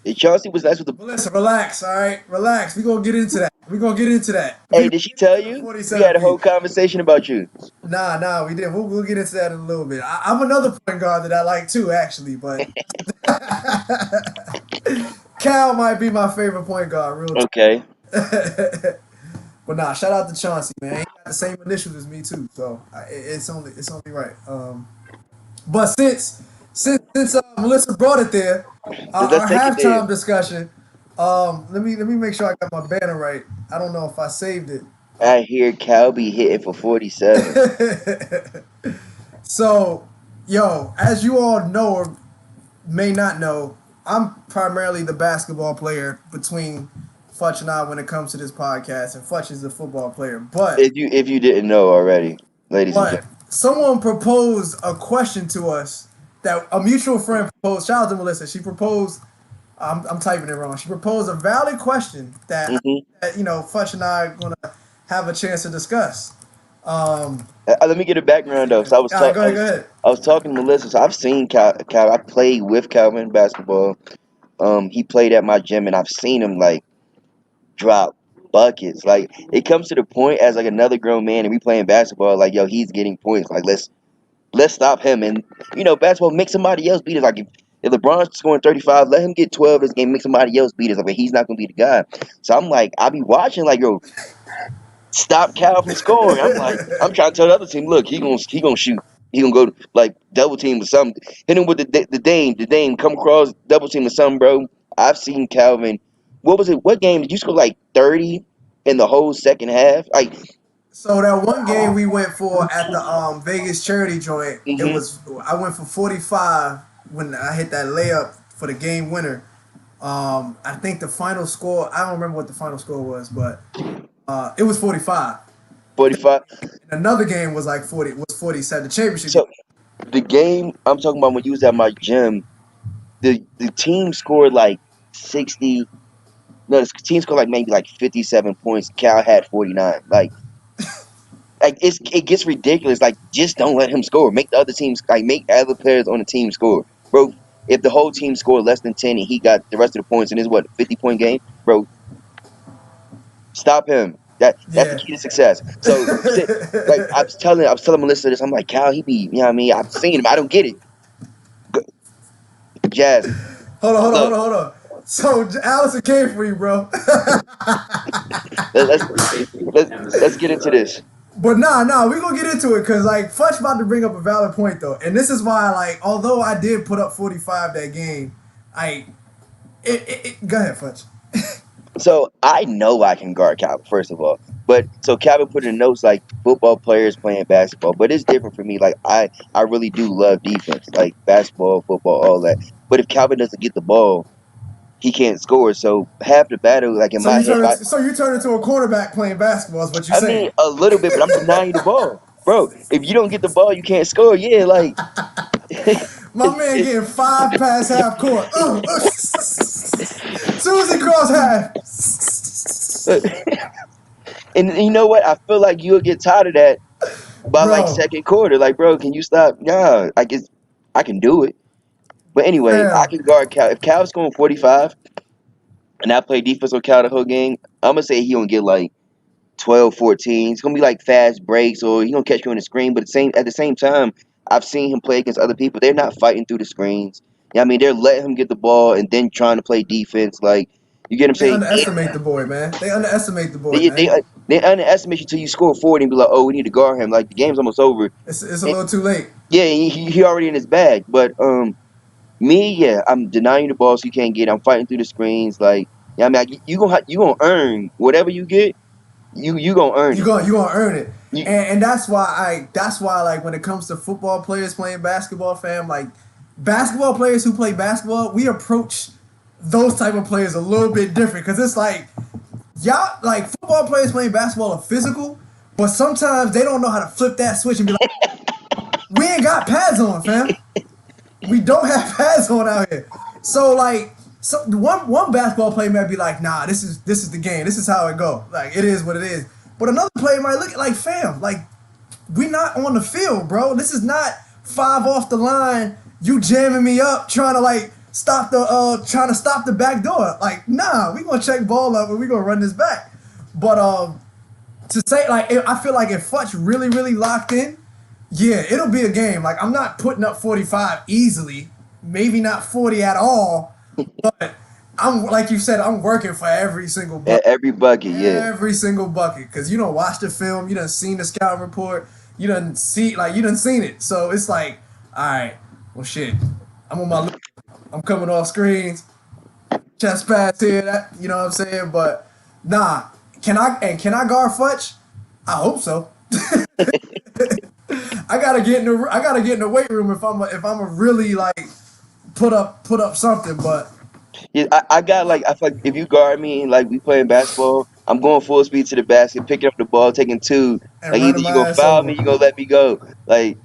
H: And Chauncey was that's what the
A: but listen, relax. All right, relax. We gonna get into that. We gonna get into that. We
H: hey,
A: gonna
H: did she
A: get
H: tell
A: into the
H: you? We
A: 47
H: had a whole
A: piece.
H: conversation about you.
A: Nah, we did. We'll get into that in a little bit. I'm another point guard that I like too, actually, but Cal might be my favorite point guard, real
H: Okay.
A: talk. But nah, shout out to Chauncey, man. He got the same initials as me too, so it's only right. But since Melissa brought it there,
H: Let's
A: our
H: take it there.
A: halftime discussion. Let me make sure I got my banner right. I don't know if I saved it.
H: I hear Cal be hitting for 47.
A: So, yo, as you all know or may not know, I'm primarily the basketball player between Futch and I when it comes to this podcast, and Futch is the football player.
H: If you didn't know already, ladies and
A: But
H: gentlemen.
A: someone proposed a question to us that a mutual friend proposed. Shout out to Melissa. She proposed. I'm typing it wrong. She proposed a valid question that,
H: Hmm.
A: Futch and I are gonna have a chance to discuss. Um,
H: Let me get a background though. So
A: all right, go ahead, go ahead.
H: I was talking to Melissa. So I've seen Cal. I played with Calvin basketball. He played at my gym, and I've seen him like drop buckets. Like it comes to the point as like another grown man, and we playing basketball. Like yo, he's getting points. Like let's stop him. And basketball make somebody else beat us. Like if LeBron's scoring 35, let him get 12 this game. Make somebody else beat us. Like but he's not gonna be the guy. So I'm like, I be watching like yo, stop Cal from scoring. I'm trying to tell the other team, look, he gonna shoot. He gonna go like double team or something. Hit him with the Dame come across double team or something, bro. I've seen Calvin. What was it? What game did you score like 30 in the whole second half? Like,
A: So that one game we went for at the Vegas charity joint,
H: hmm
A: I went for 45 when I hit that layup for the game winner. I think the final score, I don't remember what the final score was, but it was 45.
H: 45.
A: And another game was like 47. The championship game.
H: So the game I'm talking about when you was at my gym, the team scored like 60. No, the team scored like maybe like 57 points. Cal had 49. Like it gets ridiculous. Like just don't let him score. Make the other teams make other players on the team score, bro. If the whole team scored less than 10 and he got the rest of the points and it's what 50-point game, bro. Stop him. That's the
A: Yeah.
H: key to success. So like I was telling Melissa this. I'm like Cal, he be you know what I mean. I've seen him. I don't get it. Jazz, look,
A: Hold on. So Allison came for you, bro.
H: let's let's get into this.
A: But nah, we gonna get into it because like Futch about to bring up a valid point though, and this is why like although I did put up 45 that game, I go ahead Futch.
H: So I know I can guard Calvin, first of all. But so Calvin put in notes like football players playing basketball. But it's different for me. Like I really do love defense. Like basketball, football, all that. But if Calvin doesn't get the ball, he can't score. So half the battle, like in my head,
A: So you turn into a quarterback playing basketball is what you're
H: I mean
A: saying.
H: a little bit, but I'm denying you the ball. Bro, if you don't get the ball, you can't score. Yeah, like
A: My man
H: it's,
A: getting 5 past half court. Soon as he cross half.
H: and you know what? I feel like you'll get tired of that by like
A: Bro,
H: second quarter. Like, bro, can you stop? Nah, I guess I can do it. But anyway, I
A: fam.
H: can guard Cal. If Cal's going 45 and I play defense on Cal the whole game, I'm going to say he going to get like 12, 14. It's going to be like fast breaks or he going to catch you on the screen. But at the same time, I've seen him play against other people. They're not fighting through the screens. Yeah, I mean, they're letting him get the ball and then trying to play defense. Like, you get what I'm
A: They
H: saying?
A: underestimate the boy, man. They underestimate the boy,
H: They,
A: man.
H: they, they underestimate you till you score 40 and be like, oh, we need to guard him. Like, the game's almost over.
A: It's a
H: And,
A: little too late.
H: yeah, he already in his bag. But me, yeah, I'm denying you the ball so you can't get it. I'm fighting through the screens. Like, yeah, I mean, you gonna earn whatever you get. You gonna earn it.
A: You gonna earn it,
H: You,
A: and that's why like when it comes to football players playing basketball, fam, like basketball players who play basketball, we approach those type of players a little bit different because it's like y'all like football players playing basketball are physical, but sometimes they don't know how to flip that switch and be like, we ain't got pads on, fam. We don't have pads on out here. So like, so one basketball player might be like, nah, this is the game. This is how it go. Like it is what it is. But another player might look at like, fam, like we not on the field, bro. This is not 5 off the line. You jamming me up, trying to like trying to stop the back door. Like, nah, we gonna check ball up and we gonna run this back. But to say like, I feel like if Futch really locked in, yeah, it'll be a game. Like I'm not putting up 45 easily, maybe not 40 at all, but I'm like you said, I'm working for every single bucket.
H: every bucket, yeah.
A: Every single bucket. Cause you don't watch the film, you done seen the scouting report, you done seen it. So it's like, all right, well shit. I'm on my I'm coming off screens. chest pass here, that you know what I'm saying? But nah, can I guard Futch? I hope so. I gotta get in the weight room if I'm a really like put up something. But
H: Yeah, I got like I feel like if you guard me and like we playing basketball, I'm going full speed to the basket, picking up the ball, taking two.
A: and
H: Like either
A: running
H: you
A: my
H: gonna
A: ass
H: foul me,
A: over.
H: you gonna let me go. Like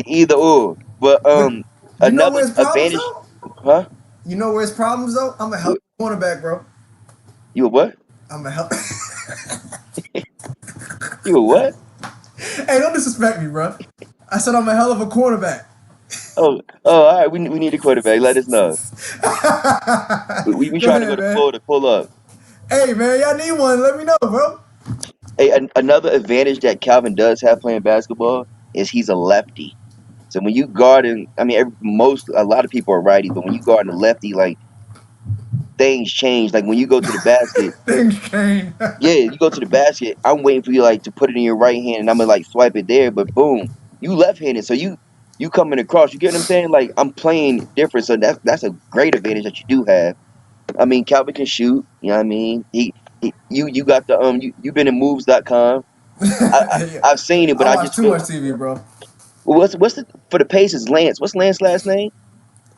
H: either or. But
A: But you know
H: another
A: where's problems
H: advantage,
A: though?
H: huh?
A: You know where's problems though? I'm a hell of a cornerback, bro.
H: You a what?
A: I'm a hell.
H: You a what?
A: Hey, don't disrespect me, bro. I said I'm a hell of a cornerback.
H: All right. We need a quarterback. Let us know. We
A: Go
H: trying to go
A: ahead,
H: to
A: man.
H: Florida. Pull up.
A: Hey, man, y'all need one. Let me know, bro.
H: Hey, another advantage that Calvin does have playing basketball is he's a lefty. So when you guard him, I mean, a lot of people are righty, but when you guard a lefty, like things change. Like when you go to the basket,
A: Things change.
H: yeah, you go to the basket. I'm waiting for you like to put it in your right hand, and I'm gonna like swipe it there. But boom, you left-handed, so you coming across. You get what I'm saying? Like I'm playing different, so that's a great advantage that you do have. I mean, Calvin can shoot. You know what I mean? You got the you've been in moves.com.
A: Yeah.
H: I've seen it, but
A: I
H: I
A: watch
H: just
A: too
H: feel
A: much TV, bro.
H: what's the for the Pacers Lance? What's Lance's last name?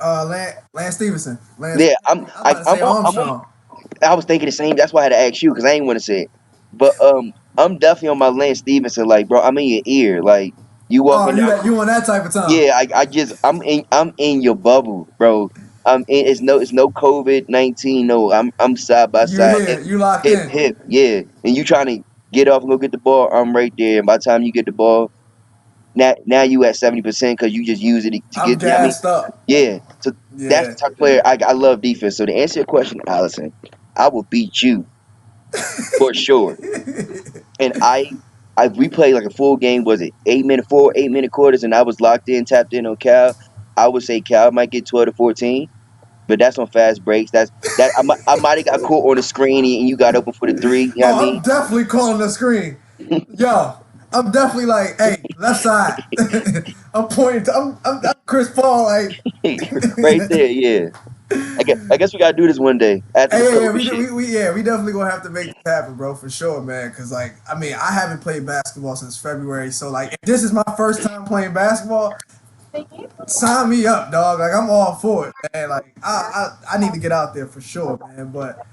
A: Lance Stevenson.
H: Yeah,
A: I'm about to say
H: I'm on.
A: Armstrong.
H: I was thinking the same. That's why I had to ask you because I ain't want to say it. But I'm definitely on my Lance Stevenson. Like, bro, I'm in your ear. Like, you
A: Oh,
H: walking down.
A: you on that type of time?
H: Yeah, I'm in your bubble, bro. It's no COVID-19. No, I'm side by
A: You
H: side,
A: here? You locked
H: hip
A: in?
H: hip. Yeah, and you trying to get off and go get the ball. I'm right there. And by the time you get the ball, now you at 70% because you just use it to
A: I'm
H: get. You know what I mean,
A: gassed up.
H: yeah. So that's
A: Yeah.
H: the type of player I love defense. So to answer your question, Allison, I will beat you for sure. And we played like a full game. Was it 8 minute quarters? And I was locked in, tapped in on Cal. I would say Cal might get 12 to 14, but that's on fast breaks. I might have got caught on the screen and you got open for the three. You know what I
A: Oh,
H: mean?
A: I'm definitely calling the screen. Yo, I'm definitely like, hey, left side. I'm pointing to, I'm Chris Paul, like,
H: Right there, yeah. I guess we gotta do this one day after
A: hey,
H: this
A: yeah, yeah,
H: COVID shit.
A: we definitely gonna have to make this happen, bro, for sure, man. Cause like, I mean, I haven't played basketball since February, so like, if this is my first time playing basketball, sign me up, dog. Like, I'm all for it, man. Like, I need to get out there for sure, man. But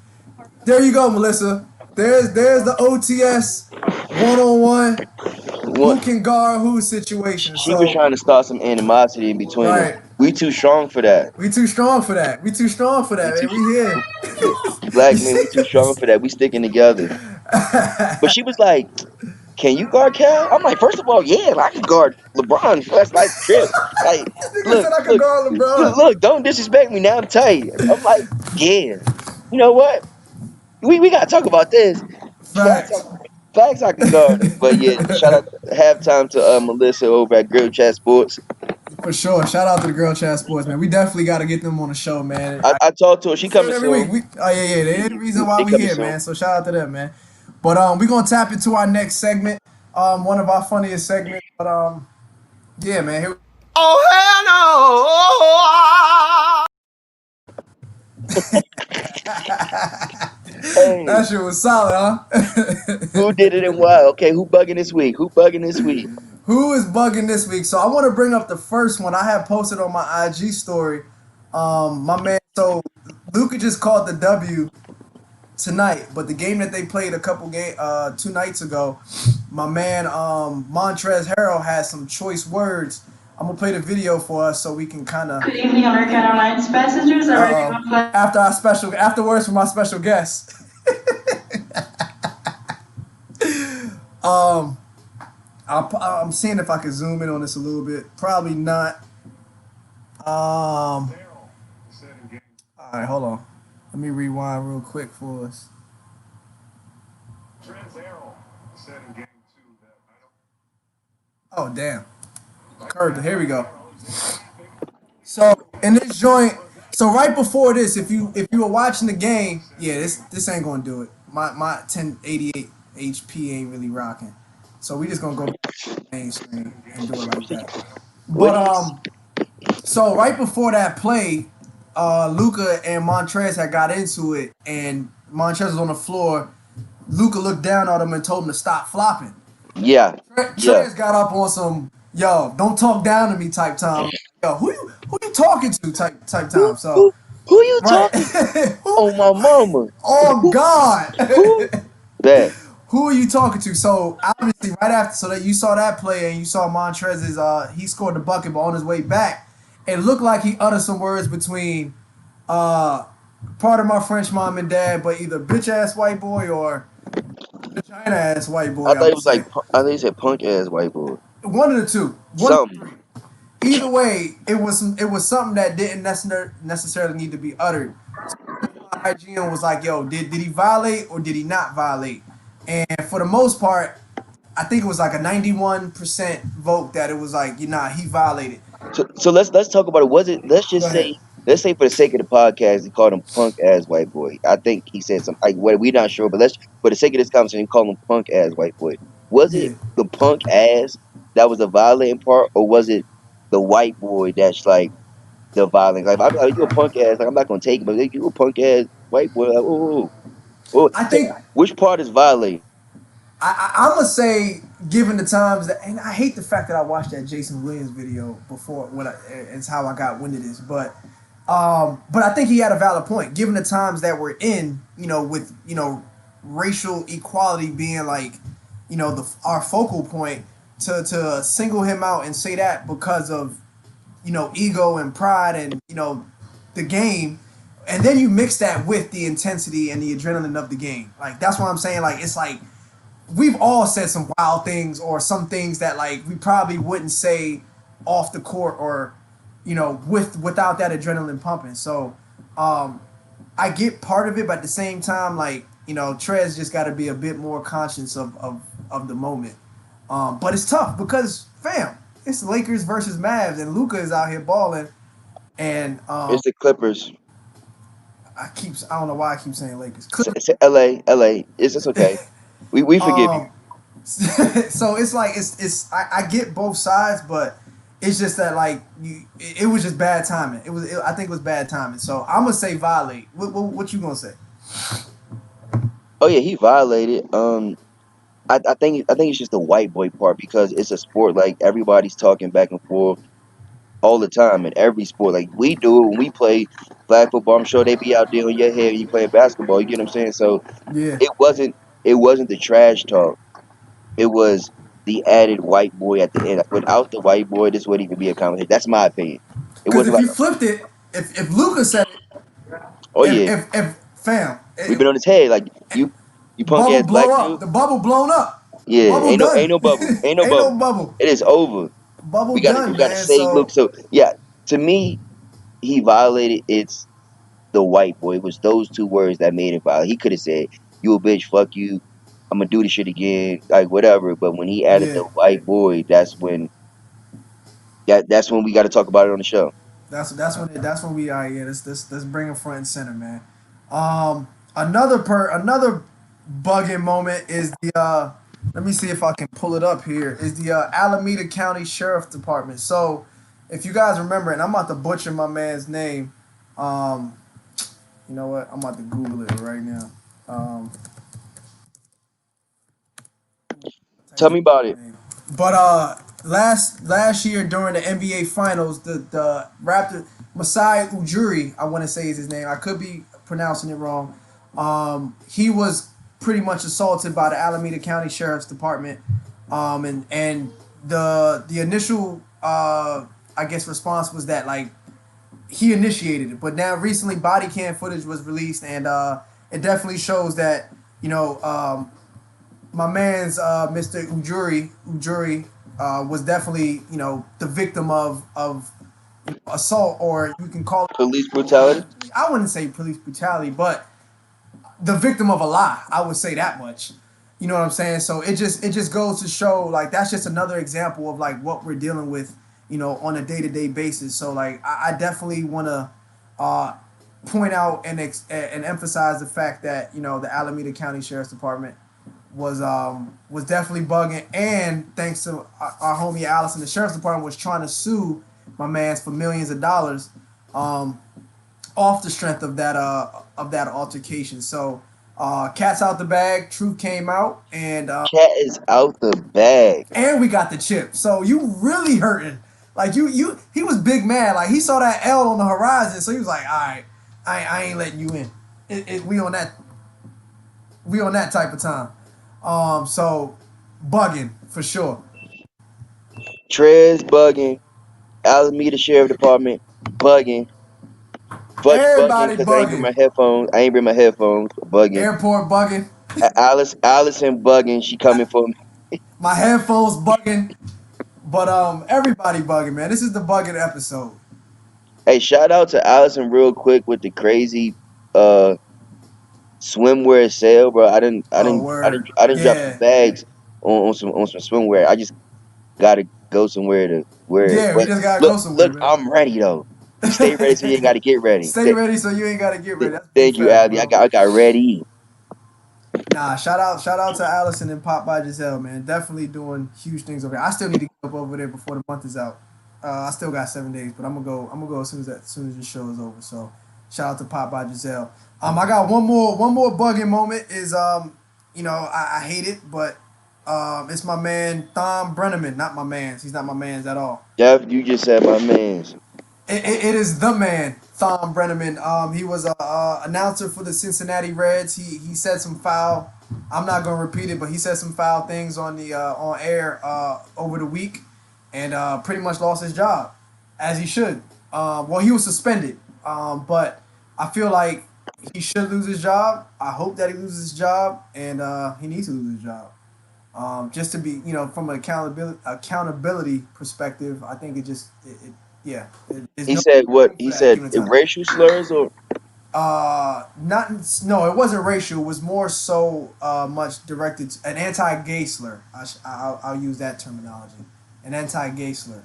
A: there you go, Melissa. There's the O.T.S. 1-on-1.
H: One,
A: Who can guard who situation.
H: she was
A: So,
H: trying to start some animosity in between us.
A: right.
H: We too strong for that.
A: We too strong for that. We too strong for
H: We
A: that,
H: too
A: man. We here.
H: black men. We too strong for that. We sticking together. But she was like, "Can you guard Cal?" I'm like, first of all, yeah, I can guard LeBron. That's like trip. Like,
A: This nigga said I could guard LeBron.
H: look, don't disrespect me. Now I'm tight. I'm like, yeah. You know what? We gotta talk about this. Facts,
A: Facts.
H: facts. I can guard him. But yeah, shout out halftime to Melissa over at Grill Chat Sports.
A: For sure. Shout out to the Girl Chat Sports, man. We definitely got to get them on the show, man.
H: I talked to her. She
A: We say it
H: coming
A: every week.
H: soon.
A: Oh yeah, yeah. They're the reason why
H: They
A: we
H: coming
A: here,
H: soon.
A: man. So shout out to them, man. But we're gonna tap into our next segment. One of our funniest segments. But yeah, man. Here
H: Hey,
A: that shit was solid, huh?
H: who did it and why? Okay, who bugging this week? Who bugging this week?
A: Who is bugging this week? So I want to bring up the first one I have posted on my IG story. My man, so Luka just called the W tonight, but the game that they played a couple 2 nights ago, my man Montrezl Harrell has some choice words. I'm gonna play the video for us so we can kind of.
I: Good evening, North Carolina's passengers. Are ready to fly?
A: Afterwards from my special guest. I'm seeing if I can zoom in on this a little bit. Probably not. All right, hold on. Let me rewind real quick for us. Oh damn. Curved. Here we go. So in this joint, so right before this, if you were watching the game, yeah, this ain't gonna do it. My 1088 HP ain't really rocking. So we just gonna go main screen and do it like that. But
H: What?
A: so right before that play, Luka and Montrez had got into it, and Montrez was on the floor. Luka looked down at him and told him to stop flopping.
H: Yeah, yeah.
A: Trez got up on some yo, don't talk down to me type time. Yo, who you talking to type
H: Who,
A: time. So
H: who you
A: right,
H: talking?
A: who,
H: Oh my mama.
A: oh God,
H: Who? That.
A: who are you talking to? So obviously, right after, so that you saw that play and you saw Montrez's, he scored the bucket, but on his way back, it looked like he uttered some words between, uh, part of my French mom and dad, but either bitch ass white boy or vagina ass white
H: I
A: boy. I
H: thought it
A: would
H: was like
A: say
H: I think he said punk ass white boy.
A: one of the two, one of the
H: Something.
A: three. Either way, it was something that didn't necessarily need to be uttered. My IGN was like, "Yo, did he violate or did he not violate?" And for the most part, I think it was like a 91% vote that it was like, he violated.
H: So let's talk about it. Was it?
A: Go ahead.
H: Let's say for the sake of the podcast, he called him punk ass white boy. I think he said something like what we're not sure, but let's for the sake of this conversation, call him punk ass white boy. Was it
A: Yeah,
H: the punk ass that was the violating part, or was it the white boy that's like the violent? Like I'm like you a punk ass, like I'm not gonna take it, but like, you a punk ass white boy. Like, oh.
A: I
H: So
A: think
H: which part is violating?
A: I'm gonna say, given the times that, and I hate the fact that I watched that Jason Williams video before it's how I got wind of this, but I think he had a valid point. Given the times that we're in, with racial equality being like, our focal point, to single him out and say that because of ego and pride and the game, and then you mix that with the intensity and the adrenaline of the game. Like that's what I'm saying. Like it's like we've all said some wild things or some things that like we probably wouldn't say off the court or without that adrenaline pumping. So I get part of it, but at the same time, like Trez just got to be a bit more conscious of the moment. But it's tough because fam, it's Lakers versus Mavs, and Luka is out here balling. And
H: It's the Clippers.
A: I don't know why I keep saying Lakers.
H: It's LA. It's okay. We forgive you.
A: Um, so it's like I get both sides, but it's just that like it was just bad timing. I think it was bad timing. So I'm gonna say violate. What you gonna say?
H: Oh yeah, he violated. I think it's just the white boy part because it's a sport. Like everybody's talking back and forth all the time in every sport. Like we do it when we play flag football. I'm sure they be out there on your head when you play basketball. You get what I'm saying? So
A: Yeah,
H: it wasn't the trash talk. It was the added white boy at the end. Like, without the white boy, this wouldn't even be a conversation. That's my opinion. It
A: because
H: wasn't
A: if
H: like,
A: you flipped it, if Luca said it,
H: oh yeah,
A: if fam,
H: we've been on his head. Like you punk
A: bubble
H: ass
A: blow
H: black
A: up,
H: dude.
A: the bubble blown up,
H: Yeah,
A: bubble
H: ain't
A: done,
H: no bubble, ain't no
A: ain't no
H: bubble.
A: bubble,
H: It is over.
A: bubble
H: We
A: done,
H: gotta
A: man.
H: save Luke.
A: So
H: So yeah, to me, he violated. It's the white boy. It was those two words that made it violent. He could have said, "You a bitch, fuck you. I'm gonna do this shit again, like whatever." But when he added
A: yeah,
H: the white boy, that's when we got to talk about it on the show.
A: that's when we are. Yeah, let's bring him front and center, man. Another bugging moment is the let me see if I can pull it up here. Is the Alameda County Sheriff Department. So if you guys remember, and I'm about to butcher my man's name. Um, you know what? I'm about to Google it right now. Um,
H: Tell
A: type
H: me
A: in
H: about it.
A: his name. But last year during the NBA Finals, the Raptor Masai Ujiri, I want to say is his name. I could be pronouncing it wrong. He was pretty much assaulted by the Alameda County Sheriff's Department. And the initial I guess response was that like he initiated it, but now recently body cam footage was released, and it definitely shows that my man's Mr. Ujuri was definitely the victim of assault, or you can call
H: Police
A: it,
H: brutality.
A: I wouldn't say police brutality, but the victim of a lie. I would say that much. You know what I'm saying? So it just goes to show like that's just another example of like what we're dealing with, on a day-to-day basis. So like I definitely want to point out and emphasize the fact that the Alameda County Sheriff's Department was definitely bugging, and thanks to our homie Allison, the Sheriff's Department was trying to sue my man's for millions of dollars. off the strength of that altercation. So cat's out the bag. Truth came out,
H: Cat is out the bag.
A: and we got the chip. So you really hurting. Like he was big mad. Like he saw that L on the horizon, so he was like, all right, I ain't letting you in. We on that type of time. So bugging for sure.
H: Trez bugging. Alameda Sheriff Department bugging. Futch bugging
A: Everybody
H: because I ain't bring
A: bugging.
H: my headphones. I ain't bring my headphones. Bugging.
A: Airport bugging.
H: Allison bugging. She coming for me.
A: My headphones bugging. But everybody bugging, man. This is the bugging episode.
H: Hey, shout out to Allison real quick with the crazy swimwear sale, bro.
A: Oh word.
H: I didn't drop some
A: Yeah.
H: bags on some swimwear. I just gotta go somewhere to wear it.
A: Yeah, we
H: But
A: just gotta go somewhere,
H: look,
A: man.
H: I'm ready though. You stay ready so you ain't gotta get ready.
A: Stay ready so you ain't gotta get ready. That's big
H: Thank you,
A: facts,
H: Abby.
A: bro.
H: I got ready.
A: Nah, shout out to Allison and Pop by Giselle, man. Definitely doing huge things over there. I still need to get up over there before the month is out. I still got 7 days, but I'm gonna go as soon as the show is over. So shout out to Pop by Giselle. I got one more bugging moment is I hate it, but it's my man Thom Brenneman, not my man's. He's not my man's at all.
H: Jeff, you just said my man's.
A: It is the man, Thom Brenneman. He was a announcer for the Cincinnati Reds. He said some foul. I'm not gonna repeat it, but he said some foul things on the on air over the week, and pretty much lost his job, as he should. Well, he was suspended, but I feel like he should lose his job. I hope that he loses his job, and he needs to lose his job. Just to be, from an accountability perspective, I think yeah.
H: He said what? He said racial slurs or
A: Not no, it wasn't racial. It was more so much directed to an anti-gay slur. I'll use that terminology. An anti-gay slur.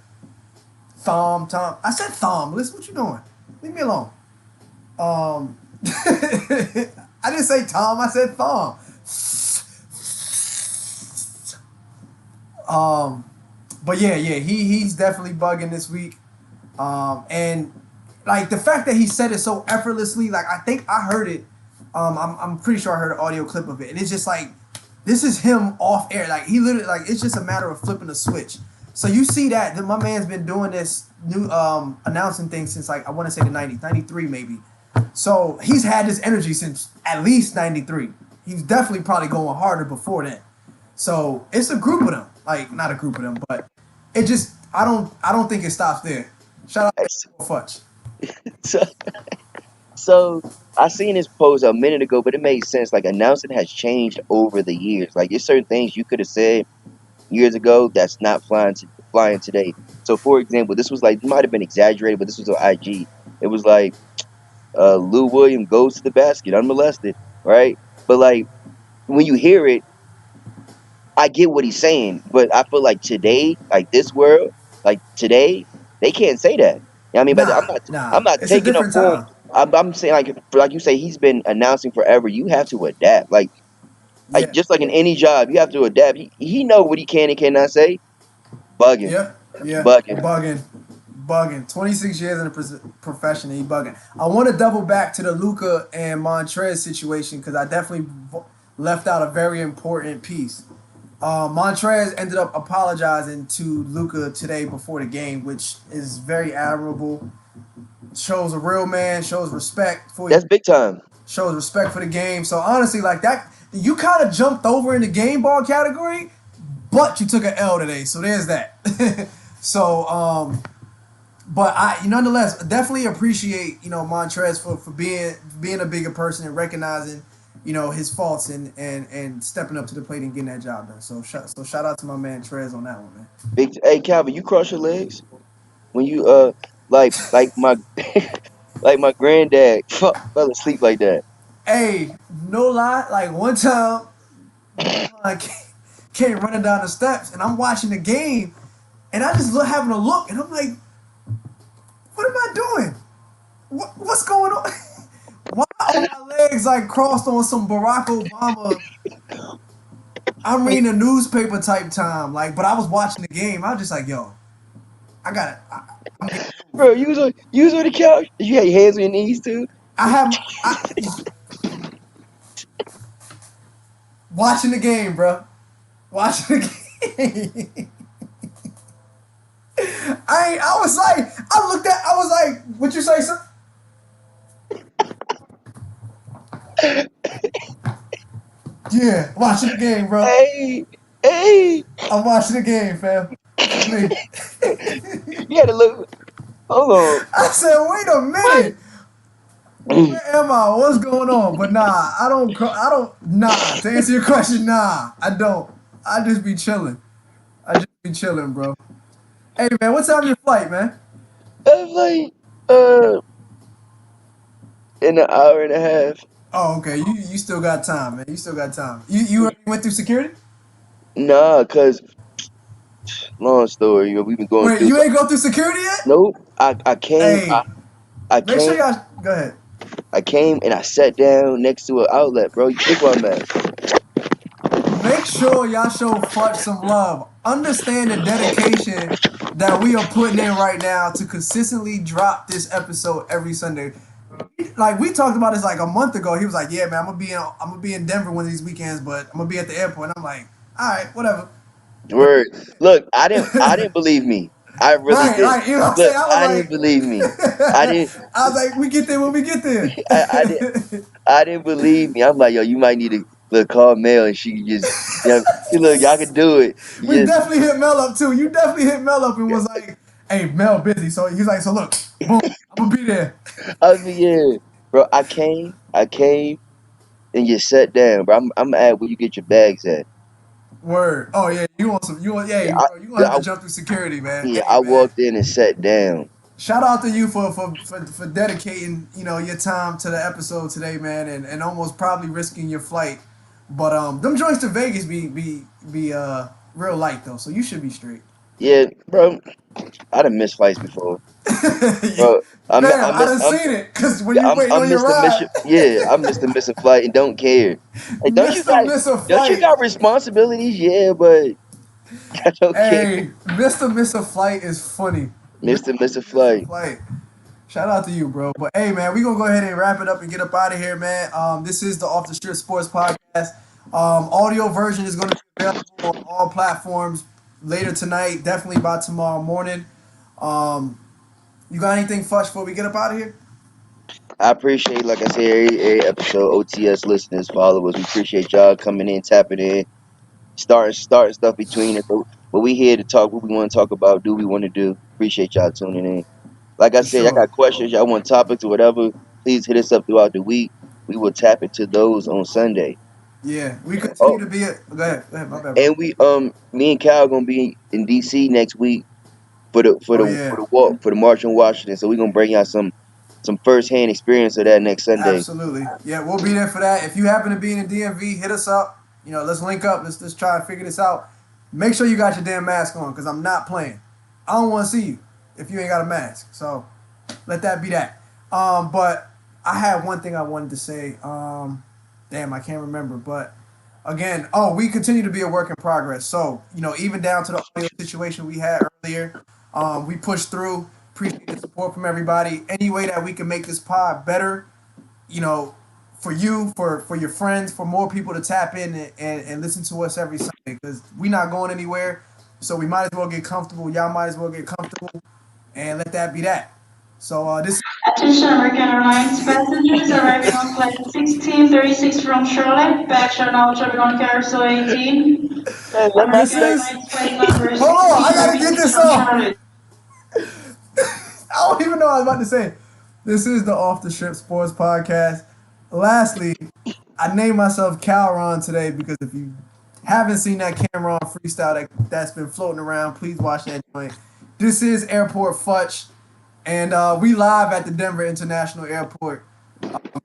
A: Tom. I said Thom. Listen, what you doing? Leave me alone. I didn't say Tom. I said Thom. But yeah, he's definitely bugging this week. And like the fact that he said it so effortlessly, like I think I heard it. I'm pretty sure I heard an audio clip of it, and it's just like this is him off air. Like he literally, like it's just a matter of flipping a switch. So you see that my man's been doing this new announcing things since like I want to say the 90s, 93 maybe. So he's had this energy since at least 93. He's definitely probably going harder before that. So it's a group of them, like not a group of them, but it just I don't think it stops there. Shout out to Futch.
H: so I seen this post a minute ago, but it made sense. Like announcing has changed over the years. Like there's certain things you could have said years ago that's not flying today. So for example, this was like it might have been exaggerated, but this was on IG. It was like Lou Williams goes to the basket unmolested, right? But like when you hear it, I get what he's saying, but I feel like today, like this world, like today, they can't say that. You know what I mean, but I'm not
A: It's a
H: taking a
A: different
H: form.
A: time.
H: I'm saying like you say, he's been announcing forever. You have to adapt. Like
A: Yeah.
H: just like in any job, you have to adapt. He know what he can and cannot say. Bugging,
A: Yeah.
H: bugging.
A: Bugging. 26 years in the profession, and he bugging. I want to double back to the Luka and Montrez situation because I definitely left out a very important piece. Montrez ended up apologizing to Luka today before the game, which is very admirable. Shows a real man. Shows respect for.
H: That's big time.
A: Shows respect for the game. So honestly, like that, you kind of jumped over in the game ball category, but you took an L today. So there's that. So but I nonetheless definitely appreciate Montrez for being a bigger person and recognizing his faults and stepping up to the plate and getting that job done. So shout out to my man Trez on that one, man.
H: Hey Calvin, you cross your legs when you like my like my granddad fell asleep like that.
A: Hey, no lie, like one time I came running down the steps and I'm watching the game and I just having a look and I'm like, what am I doing? What's going on? Why are my legs like crossed on some Barack Obama? I'm reading a newspaper type time, like, but I was watching the game. I was just like, yo, I got it. I'm getting
H: Bro, you was on the couch. You had your hands on your knees too.
A: Watching the game, bro. Watching the game. I was like, what you say, son? Yeah, watching the game, bro.
H: Hey.
A: I'm watching the game, fam.
H: You had to look. Hold on.
A: I said, wait a minute. Where am I? What's going on? But nah, I don't. Nah. To answer your question, nah, I don't. I just be chilling. I just be chilling, bro. Hey, man, what time your flight, man?
H: I'm like, in an hour and a half.
A: Oh, okay. You still got time, man. You still got time. You already went through security?
H: Nah, cause long story. We've been going
A: Wait,
H: through.
A: you ain't go through security yet?
H: Nope. I came.
A: Hey,
H: I
A: make sure
H: came.
A: y'all go ahead.
H: I came and I sat down next to an outlet, bro. You think where I'm at?
A: Make sure y'all show Futch some love. Understand the dedication that we are putting in right now to consistently drop this episode every Sunday. Like we talked about this like a month ago. He was like, "Yeah, man, I'm gonna be in Denver one of these weekends, but I'm gonna be at the airport." And I'm like, "All right, whatever."
H: Word. Look, I didn't believe me. I really
A: Right,
H: did.
A: right. You know what I'm
H: Look,
A: saying? I was
H: I didn't
A: like,
H: believe me. I didn't.
A: I was like, we get there when we get there.
H: I didn't. I didn't believe me. I'm like, yo, you might need to look call Mel and she can just, yeah, hey, look, y'all can do it.
A: We
H: You just,
A: definitely hit Mel up too. You definitely hit Mel up and was like, "Hey, Mel busy." So he's like, "So look, boom, I'm gonna be there."
H: I mean, yeah, bro. I came, and you sat down, bro. I'm at where you get your bags at.
A: Word. Oh yeah, you want some? You want?
H: Yeah,
A: Yeah, bro. You gonna have to jump through security, man. Hey,
H: I
A: man.
H: walked in and sat down.
A: Shout out to you for dedicating your time to the episode today, man, and almost probably risking your flight. But them joints to Vegas be real light though, so you should be straight.
H: Yeah, bro. I done missed flights before, bro.
A: Fam, I done seen it because when you waiting
H: I
A: on your
H: missed a
A: ride,
H: mission. Yeah, I missed a missing flight and don't care. Like,
A: Miss a
H: don't you
A: flight.
H: got responsibilities? Yeah, but I don't care.
A: Hey, Miss a flight is funny.
H: Miss a
A: Miss a
H: flight.
A: flight. Shout out to you, bro. But hey, man, we gonna go ahead and wrap it up and get up out of here, man. This is the Off the Strip Sports Podcast. Audio version is gonna be available on all platforms later tonight. Definitely by tomorrow morning. You got anything, Fush, before we get up out of here?
H: I appreciate, like I said, every episode O.T.S. listeners, followers. We appreciate y'all coming in, tapping in, starting stuff between us. But we here to talk what we want to talk about, do what we want to do. Appreciate y'all tuning in. Like I
A: For
H: said, y'all
A: sure.
H: got questions, y'all want topics or whatever, please hit us up throughout the week. We will tap into those on Sunday.
A: Yeah, we continue
H: Oh,
A: to be. Go ahead, my bad, bro.
H: and me and Cal gonna be in DC next week
A: Oh
H: for
A: yeah,
H: the walk for the March in Washington. So we gonna bring y'all some first hand experience of that next Sunday.
A: absolutely. Yeah, we'll be there for that. If you happen to be in the DMV, hit us up. Let's link up. Let's try and figure this out. Make sure you got your damn mask on, cause I'm not playing. I don't want to see you if you ain't got a mask. So let that be that. But I had one thing I wanted to say. Damn, I can't remember. But again, we continue to be a work in progress. So even down to the audio situation we had earlier, we pushed through. Appreciate the support from everybody. Any way that we can make this pod better, for you, for your friends, for more people to tap in and listen to us every Sunday, because we're not going anywhere. So we might as well get comfortable. Y'all might as well get comfortable, and let that be that. So this.
I: Attention American Airlines passengers arriving on flight 1636 from Charlotte, back now traveling on carousel 18.
H: Man, let my
A: This
I: American
H: flight.
A: is.
I: Airlines flight number
A: Hold on, I gotta get
I: 1636
A: this
I: from
A: off.
I: Charlotte.
A: I don't even know what I was about to say. This is the Off the Strip Sports Podcast. Lastly, I named myself Calron today because if you haven't seen that Cameron freestyle that's been floating around, please watch that joint. This is Airport Futch, and we live at the Denver International Airport.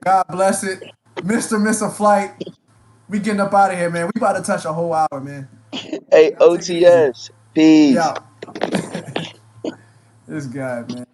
A: God bless it. Miss a flight. We getting up out of here, man. We about to touch a whole hour, man.
H: Hey,
A: Y'all take it easy.
H: O.T.S. Peace.
A: Yeah. This guy, man.